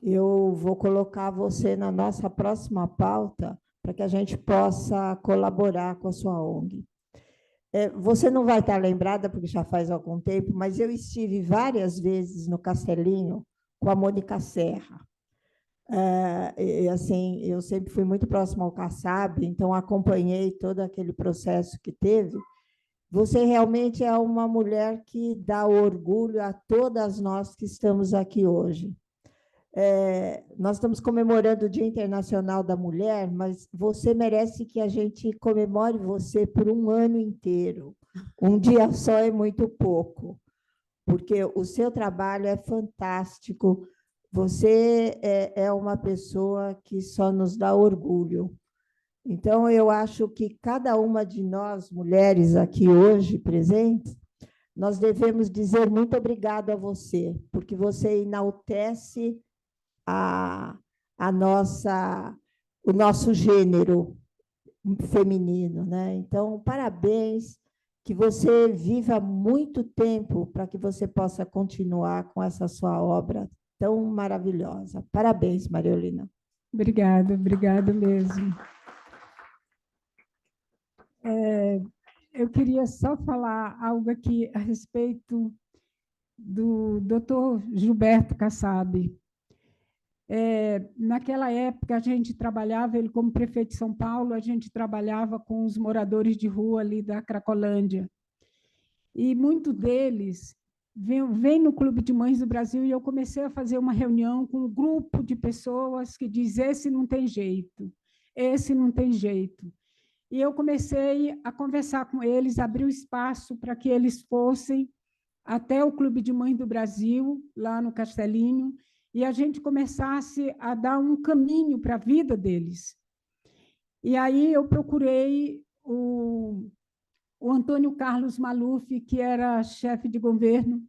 Eu vou colocar você na nossa próxima pauta para que a gente possa colaborar com a sua ONG. Você não vai estar lembrada, porque já faz algum tempo, mas eu estive várias vezes no Castelinho com a Mônica Serra. Assim, eu sempre fui muito próxima ao Kassab, então acompanhei todo aquele processo que teve. Você realmente é uma mulher que dá orgulho a todas nós que estamos aqui hoje. Nós estamos comemorando o Dia Internacional da Mulher, mas você merece que a gente comemore você por um ano inteiro. Um dia só é muito pouco, porque o seu trabalho é fantástico. Você é uma pessoa que só nos dá orgulho. Então, eu acho que cada uma de nós, mulheres aqui hoje presentes, nós devemos dizer muito obrigado a você, porque você enaltece o nosso gênero feminino, né? Então, parabéns, que você viva muito tempo para que você possa continuar com essa sua obra tão maravilhosa. Parabéns, Mariolina. Obrigada, obrigada mesmo. Eu queria só falar algo aqui a respeito do Dr. Gilberto Kassab. Naquela época, a gente trabalhava, ele como prefeito de São Paulo, a gente trabalhava com os moradores de rua ali da Cracolândia. E muitos deles vêm no Clube de Mães do Brasil e eu comecei a fazer uma reunião com um grupo de pessoas que diz: esse não tem jeito, esse não tem jeito. E eu comecei a conversar com eles, abrir o espaço para que eles fossem até o Clube de Mães do Brasil, lá no Castelinho, e a gente começasse a dar um caminho para a vida deles. E aí eu procurei o Antônio Carlos Maluf, que era chefe de governo,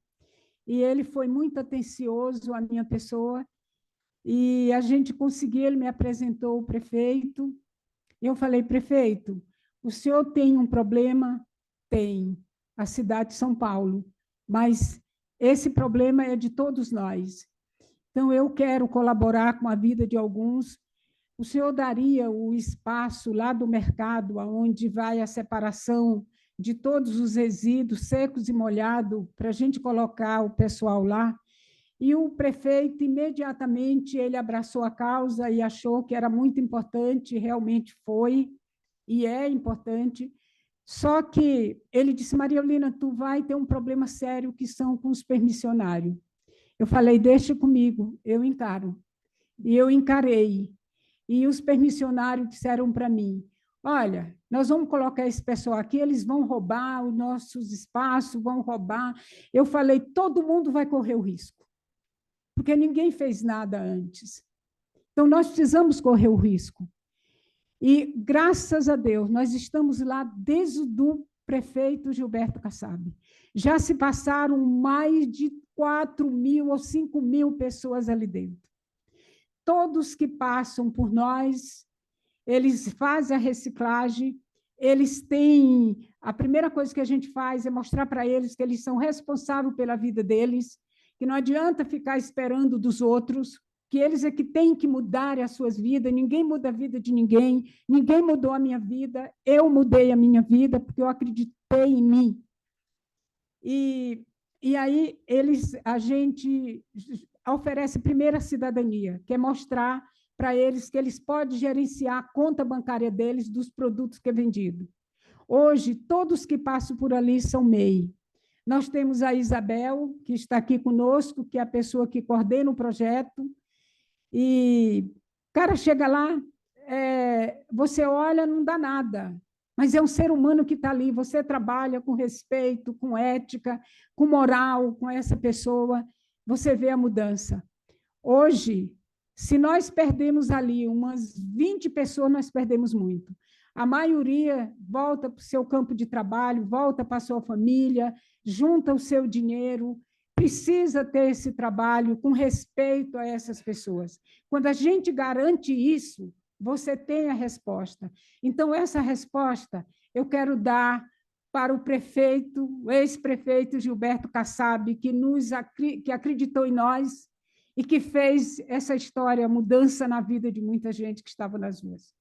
e ele foi muito atencioso à minha pessoa, e a gente conseguiu, ele me apresentou o prefeito. Eu falei: prefeito, o senhor tem um problema? Tem, a cidade de São Paulo, mas esse problema é de todos nós. Então, eu quero colaborar com a vida de alguns. O senhor daria o espaço lá do mercado, onde vai a separação de todos os resíduos secos e molhados, para a gente colocar o pessoal lá? E o prefeito, imediatamente, ele abraçou a causa e achou que era muito importante, realmente foi, e é importante. Só que ele disse: Mariolina, tu vai ter um problema sério, que são com os permissionários. Eu falei: deixa comigo, eu encaro. E eu encarei. E os permissionários disseram para mim: olha, nós vamos colocar esse pessoal aqui, eles vão roubar os nossos espaços, vão roubar. Eu falei: todo mundo vai correr o risco, porque ninguém fez nada antes. Então, nós precisamos correr o risco. E, graças a Deus, nós estamos lá desde o prefeito Gilberto Kassab. Já se passaram mais de 4.000 ou 5.000 pessoas ali dentro. Todos que passam por nós, eles fazem a reciclagem, eles têm... A primeira coisa que a gente faz é mostrar para eles que eles são responsáveis pela vida deles, que não adianta ficar esperando dos outros, que eles é que têm que mudar as suas vidas. Ninguém muda a vida de ninguém, ninguém mudou a minha vida, eu mudei a minha vida, porque eu acreditei em mim. E aí a gente oferece primeiro a cidadania, que é mostrar para eles que eles podem gerenciar a conta bancária deles dos produtos que é vendido. Hoje, todos que passam por ali são MEI. Nós temos a Isabel, que está aqui conosco, que é a pessoa que coordena o projeto. E o cara chega lá, você olha, não dá nada, mas é um ser humano que está ali. Você trabalha com respeito, com ética, com moral, com essa pessoa, você vê a mudança. Hoje, se nós perdemos ali umas 20 pessoas, nós perdemos muito. A maioria volta para o seu campo de trabalho, volta para a sua família, junta o seu dinheiro. Precisa ter esse trabalho com respeito a essas pessoas. Quando a gente garante isso, você tem a resposta. Então, essa resposta eu quero dar para o prefeito, o ex-prefeito Gilberto Kassab, que acreditou em nós e que fez essa história, mudança na vida de muita gente que estava nas ruas.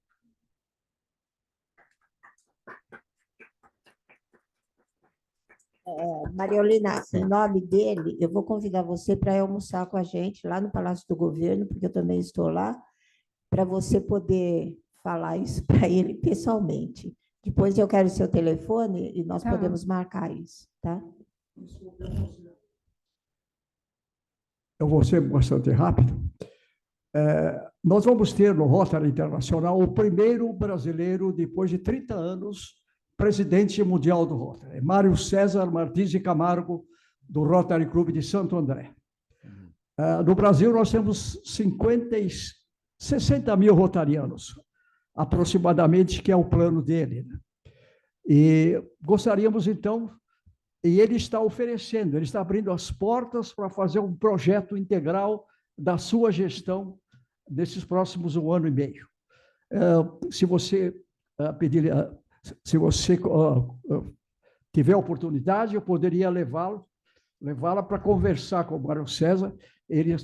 Mariolina, em nome dele, eu vou convidar você para ir almoçar com a gente lá no Palácio do Governo, porque eu também estou lá, para você poder falar isso para ele pessoalmente. Depois eu quero o seu telefone e nós podemos marcar isso, tá? eu vou ser bastante rápido. Nós vamos ter no Rotary Internacional o primeiro brasileiro, depois de 30 anos, presidente mundial do Rotary. Mário César Martins de Camargo, do Rotary Clube de Santo André. No Brasil, nós temos 60 mil rotarianos, aproximadamente, que é o plano dele. E gostaríamos, então, e ele está oferecendo, ele está abrindo as portas para fazer um projeto integral da sua gestão nesses próximos 1 ano e meio. Se você pedir, se você tiver oportunidade, eu poderia levá-la para conversar com o Mário César.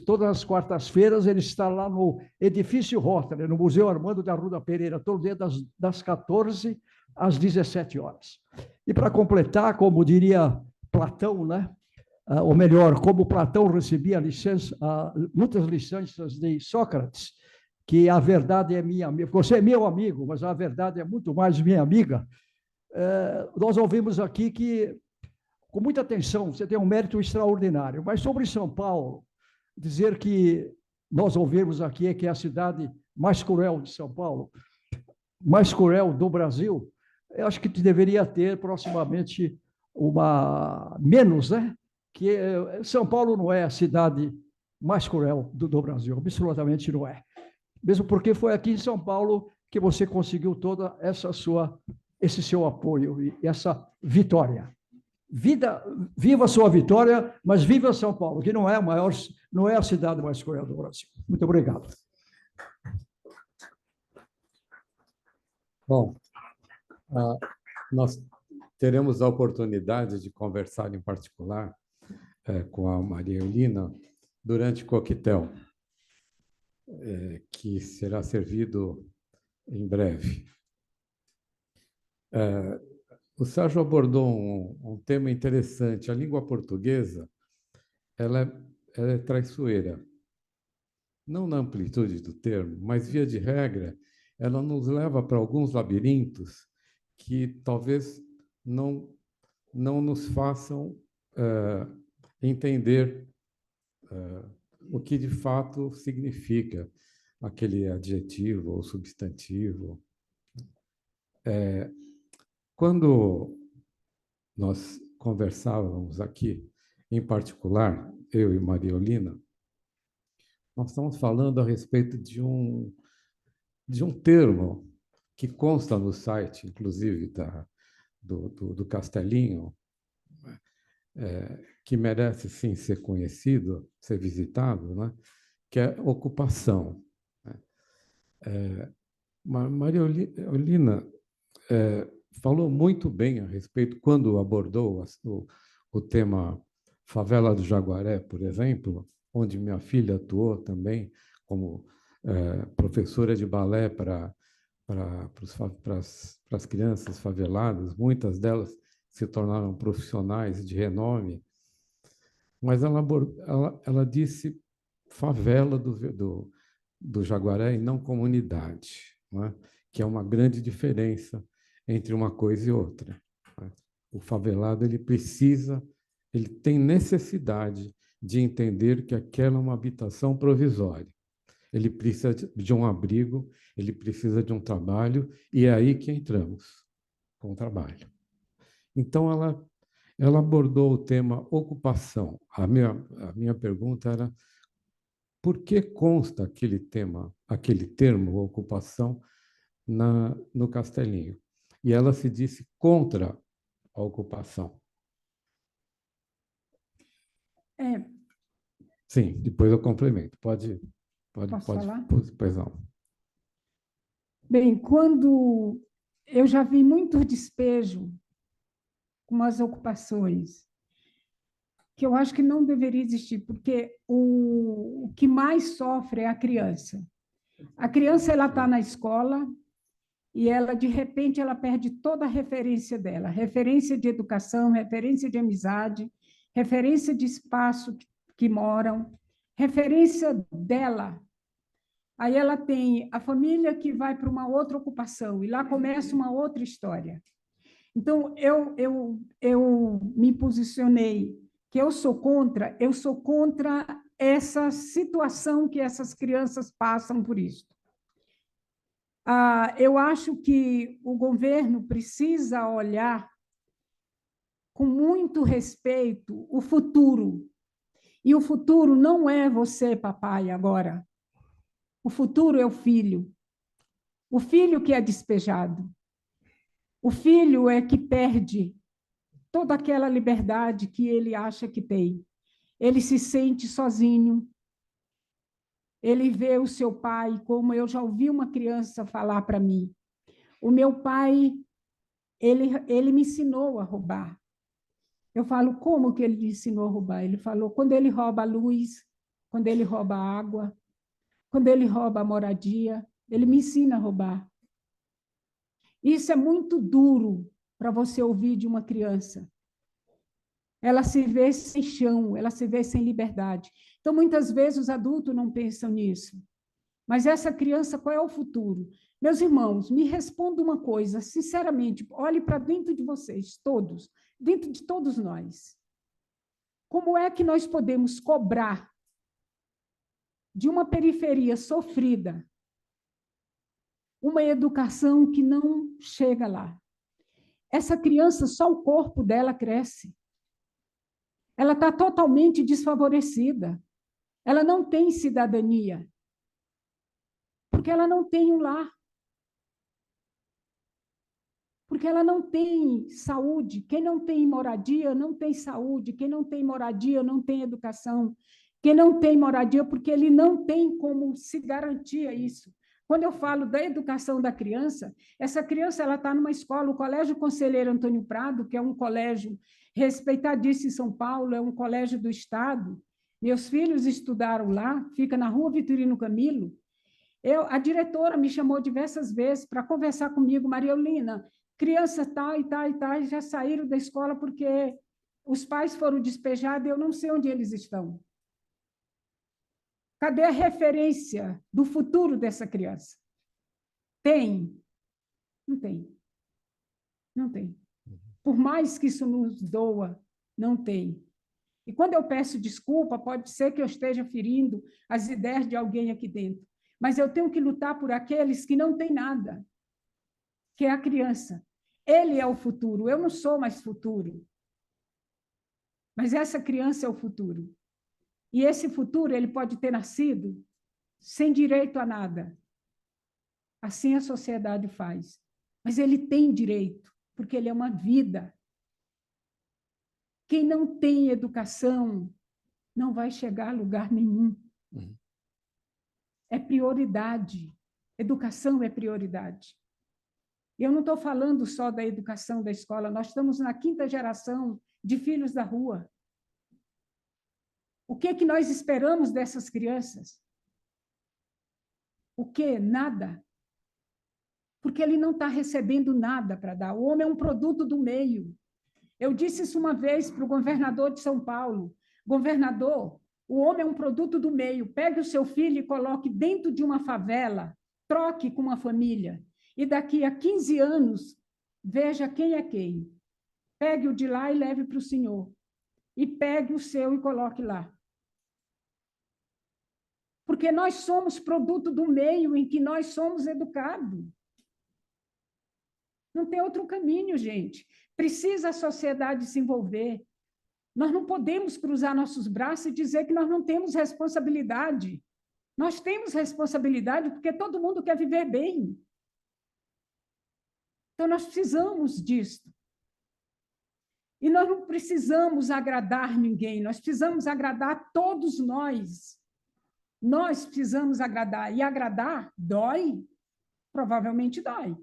Todas as quartas-feiras, ele está lá no Edifício Rotary, no Museu Armando da Arruda Pereira, todo dia das 14 às 17 horas. E para completar, como diria Platão, né? Ou melhor, como Platão recebia muitas licenças de Sócrates, que a verdade é minha amiga. Você é meu amigo, mas a verdade é muito mais minha amiga. Nós ouvimos aqui que, com muita atenção, você tem um mérito extraordinário, mas sobre São Paulo, dizer que nós ouvimos aqui que é a cidade mais cruel de São Paulo, mais cruel do Brasil, eu acho que deveria ter proximamente menos, né? Que São Paulo não é a cidade mais cruel do Brasil, absolutamente não é. Mesmo porque foi aqui em São Paulo que você conseguiu toda esse seu apoio e essa vitória. Viva a sua vitória, mas viva São Paulo, que não é a cidade mais cruel do Brasil. Muito obrigado. Bom, nós teremos a oportunidade de conversar em particular com a Maria Eulina durante o coquetel, que será servido em breve. O Sérgio abordou um tema interessante. A língua portuguesa ela é traiçoeira. Não na amplitude do termo, mas, via de regra, ela nos leva para alguns labirintos que talvez não nos façam entender o que de fato significa aquele adjetivo ou substantivo. Quando nós conversávamos aqui, em particular, eu e Maria Eulina, nós estamos falando a respeito de um termo que consta no site, inclusive, do Castelinho, que merece, sim, ser conhecido, ser visitado, né? Que é ocupação. Maria Eulina falou muito bem a respeito, quando abordou o tema Favela do Jaguaré, por exemplo, onde minha filha atuou também como professora de balé para as crianças faveladas. Muitas delas se tornaram profissionais de renome, mas ela disse favela do Jaguaré e não comunidade, não é? Que é uma grande diferença entre uma coisa e outra. O favelado ele tem necessidade de entender que aquela é uma habitação provisória. Ele precisa de um abrigo, ele precisa de um trabalho, e é aí que entramos, com o trabalho. Então, ela abordou o tema ocupação. A minha pergunta era: por que consta aquele termo ocupação no Castelinho? E ela se disse contra a ocupação. Sim, depois eu complemento. Pode falar? Pois não. Bem, quando eu já vi muito despejo com as ocupações, que eu acho que não deveria existir, porque o que mais sofre é a criança. A criança ela está na escola e ela, de repente, ela perde toda a referência dela, referência de educação, referência de amizade, referência de espaço que moram, referência dela. Aí ela tem a família que vai para uma outra ocupação, e lá começa uma outra história. Então, eu me posicionei que eu sou contra essa situação que essas crianças passam por isso. Eu acho que o governo precisa olhar com muito respeito o futuro. E o futuro não é você, papai, agora. O futuro é o filho. O filho que é despejado. O filho é que perde toda aquela liberdade que ele acha que tem. Ele se sente sozinho. Ele vê o seu pai, como eu já ouvi uma criança falar para mim. O meu pai, ele me ensinou a roubar. Eu falo, como que ele lhe ensinou a roubar? Ele falou, quando ele rouba a luz, quando ele rouba a água, quando ele rouba a moradia, ele me ensina a roubar. Isso é muito duro para você ouvir de uma criança. Ela se vê sem chão, ela se vê sem liberdade. Então, muitas vezes, os adultos não pensam nisso. Mas essa criança, qual é o futuro? Meus irmãos, me responda uma coisa, sinceramente, olhe para dentro de vocês, todos, dentro de todos nós. Como é que nós podemos cobrar de uma periferia sofrida uma educação que não chega lá? Essa criança, só o corpo dela cresce. Ela está totalmente desfavorecida. Ela não tem cidadania. Porque ela não tem um lar. Porque ela não tem saúde. Quem não tem moradia, não tem saúde. Quem não tem moradia, não tem educação. Quem não tem moradia, porque ele não tem como se garantir isso. Quando eu falo da educação da criança, essa criança está numa escola, o Colégio Conselheiro Antônio Prado, que é um colégio respeitadíssimo em São Paulo, é um colégio do Estado. Meus filhos estudaram lá, fica na Rua Vitorino Camilo. A diretora me chamou diversas vezes para conversar comigo, Maria Eulina, criança tal e tal e tal, já saíram da escola porque os pais foram despejados e eu não sei onde eles estão. Cadê a referência do futuro dessa criança? Tem? Não tem. Não tem. Por mais que isso nos doa, não tem. E quando eu peço desculpa, pode ser que eu esteja ferindo as ideias de alguém aqui dentro. Mas eu tenho que lutar por aqueles que não têm nada, que é a criança. Ele é o futuro, eu não sou mais futuro. Mas essa criança é o futuro. E esse futuro, ele pode ter nascido sem direito a nada. Assim a sociedade faz. Mas ele tem direito, porque ele é uma vida. Quem não tem educação não vai chegar a lugar nenhum. É prioridade. Educação é prioridade. E eu não estou falando só da educação da escola, nós estamos na 5ª geração de filhos da rua. O que é que nós esperamos dessas crianças? O quê? Nada. Porque ele não está recebendo nada para dar. O homem é um produto do meio. Eu disse isso uma vez para o governador de São Paulo. Governador, o homem é um produto do meio. Pegue o seu filho e coloque dentro de uma favela, troque com uma família. E daqui a 15 anos, veja quem é quem. Pegue o de lá e leve para o senhor. E pegue o seu e coloque lá. Porque nós somos produto do meio em que nós somos educados. Não tem outro caminho, gente. Precisa a sociedade se envolver. Nós não podemos cruzar nossos braços e dizer que nós não temos responsabilidade. Nós temos responsabilidade porque todo mundo quer viver bem. Então, nós precisamos disso. E nós não precisamos agradar ninguém, nós precisamos agradar todos nós. Nós precisamos agradar. E agradar dói? Provavelmente dói.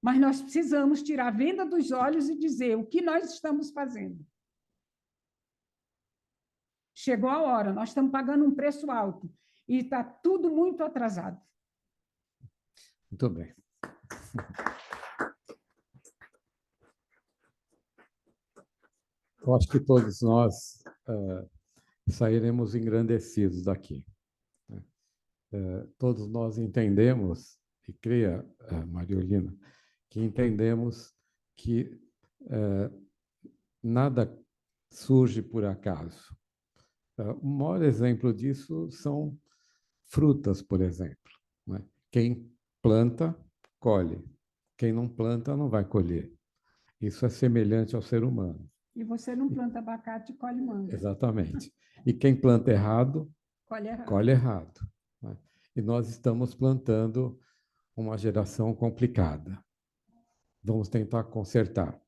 Mas nós precisamos tirar a venda dos olhos e dizer o que nós estamos fazendo. Chegou a hora, nós estamos pagando um preço alto e está tudo muito atrasado. Muito bem. Eu acho que todos nós sairemos engrandecidos daqui. Todos nós entendemos, e creia, Maria Eulina, que entendemos que nada surge por acaso. O maior exemplo disso são frutas, por exemplo, né? Quem planta, colhe. Quem não planta, não vai colher. Isso é semelhante ao ser humano. E você não planta abacate e colhe manga. Exatamente. E quem planta errado, Colhe errado. colhe errado, né? E nós estamos plantando uma geração complicada. Vamos tentar consertar.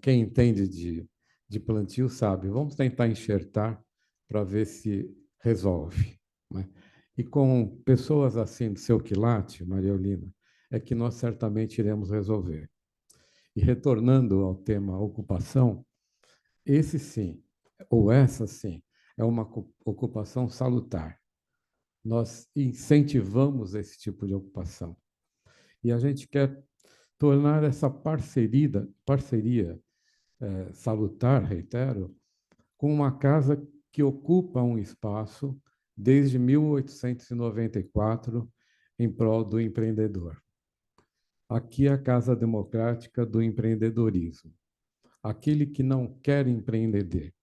Quem entende de plantio sabe. Vamos tentar enxertar para ver se resolve, né? E com pessoas assim do seu quilate, Maria Eulina, é que nós certamente iremos resolver. E retornando ao tema ocupação, esse sim, ou essa sim, é uma ocupação salutar. Nós incentivamos esse tipo de ocupação. E a gente quer tornar essa parceria salutar, reitero, com uma casa que ocupa um espaço desde 1894 em prol do empreendedor. Aqui é a Casa Democrática do Empreendedorismo. Aquele que não quer empreender,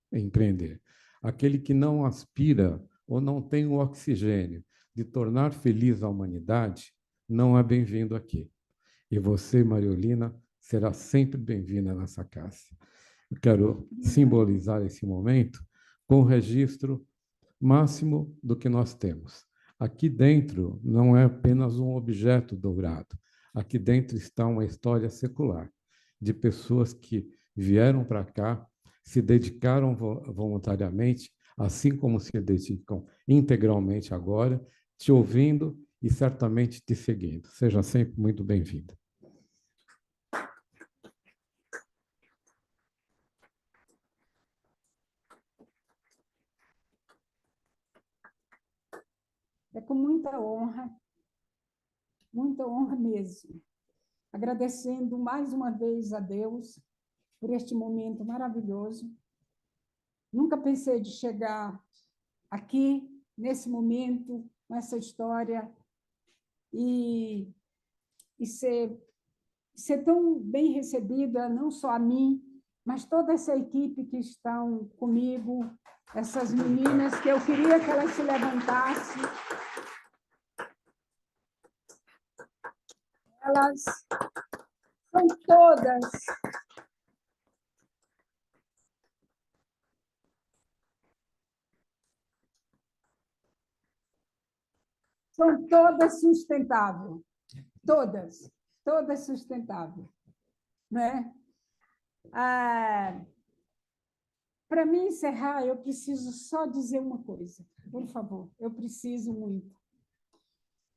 aquele que não aspira ou não tem o oxigênio de tornar feliz a humanidade, não é bem-vindo aqui. E você, Maria Eulina, será sempre bem-vinda nessa casa. Eu quero simbolizar esse momento com o registro máximo do que nós temos. Aqui dentro não é apenas um objeto dourado. Aqui dentro está uma história secular de pessoas que vieram para cá, se dedicaram voluntariamente, assim como se dedicam integralmente agora, te ouvindo e certamente te seguindo. Seja sempre muito bem-vinda. É com muita honra mesmo, agradecendo mais uma vez a Deus por este momento maravilhoso. Nunca pensei de chegar aqui, nesse momento, com essa história, e ser tão bem recebida, não só a mim, mas toda essa equipe que estão comigo, essas meninas que eu queria que elas se levantassem. Elas são todas sustentáveis, todas sustentáveis, né? Para mim encerrar, eu preciso só dizer uma coisa, por favor, eu preciso muito.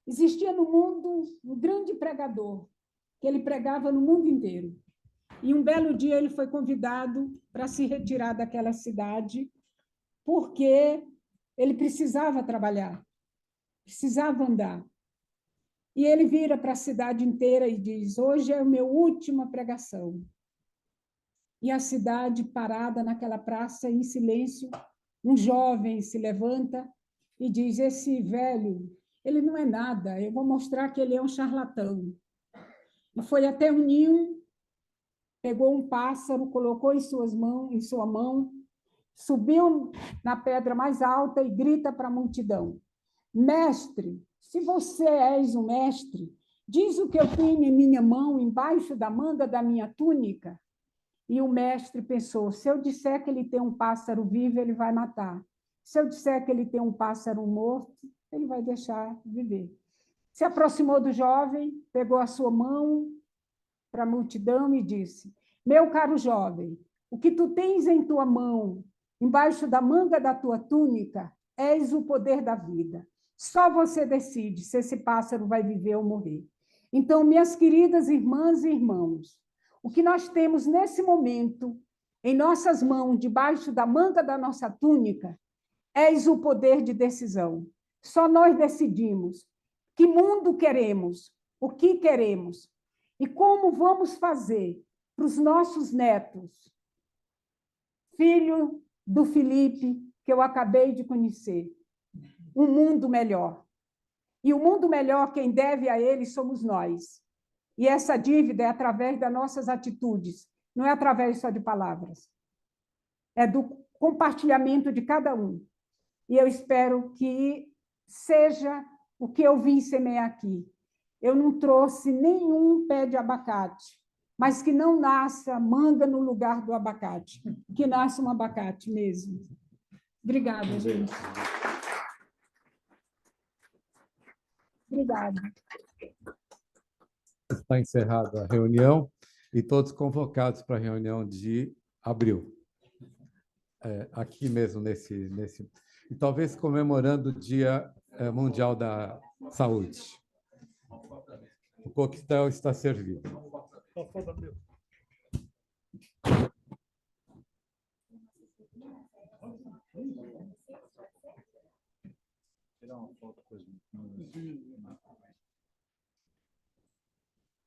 Existia no mundo um grande pregador, que ele pregava no mundo inteiro. E um belo dia ele foi convidado para se retirar daquela cidade, porque ele precisava trabalhar, precisava andar. E ele vira para a cidade inteira e diz: hoje é a minha última pregação. E a cidade parada naquela praça, em silêncio, um jovem se levanta e diz: esse velho, ele não é nada, eu vou mostrar que ele é um charlatão. E foi até o ninho, pegou um pássaro, colocou em sua mão, subiu na pedra mais alta e grita para a multidão: mestre, se você és o mestre, diz o que eu tenho em minha mão, embaixo da manga da minha túnica. E o mestre pensou: se eu disser que ele tem um pássaro vivo, ele vai matar. Se eu disser que ele tem um pássaro morto, ele vai deixar viver. Se aproximou do jovem, pegou a sua mão para a multidão e disse: meu caro jovem, o que tu tens em tua mão, embaixo da manga da tua túnica, és o poder da vida. Só você decide se esse pássaro vai viver ou morrer. Então, minhas queridas irmãs e irmãos, o que nós temos nesse momento, em nossas mãos, debaixo da manga da nossa túnica, és o poder de decisão. Só nós decidimos que mundo queremos, o que queremos e como vamos fazer para os nossos netos. Filho do Felipe, que eu acabei de conhecer, um mundo melhor. E o mundo melhor, quem deve a ele somos nós. E essa dívida é através das nossas atitudes, não é através só de palavras. É do compartilhamento de cada um. E eu espero que seja o que eu vim semear aqui. Eu não trouxe nenhum pé de abacate, mas que não nasça manga no lugar do abacate, que nasça um abacate mesmo. Obrigada, gente. Obrigada. Está encerrada a reunião e todos convocados para a reunião de abril. Aqui mesmo, e talvez comemorando o Dia Mundial da Saúde. O coquetel está servido. Tirar uma foto com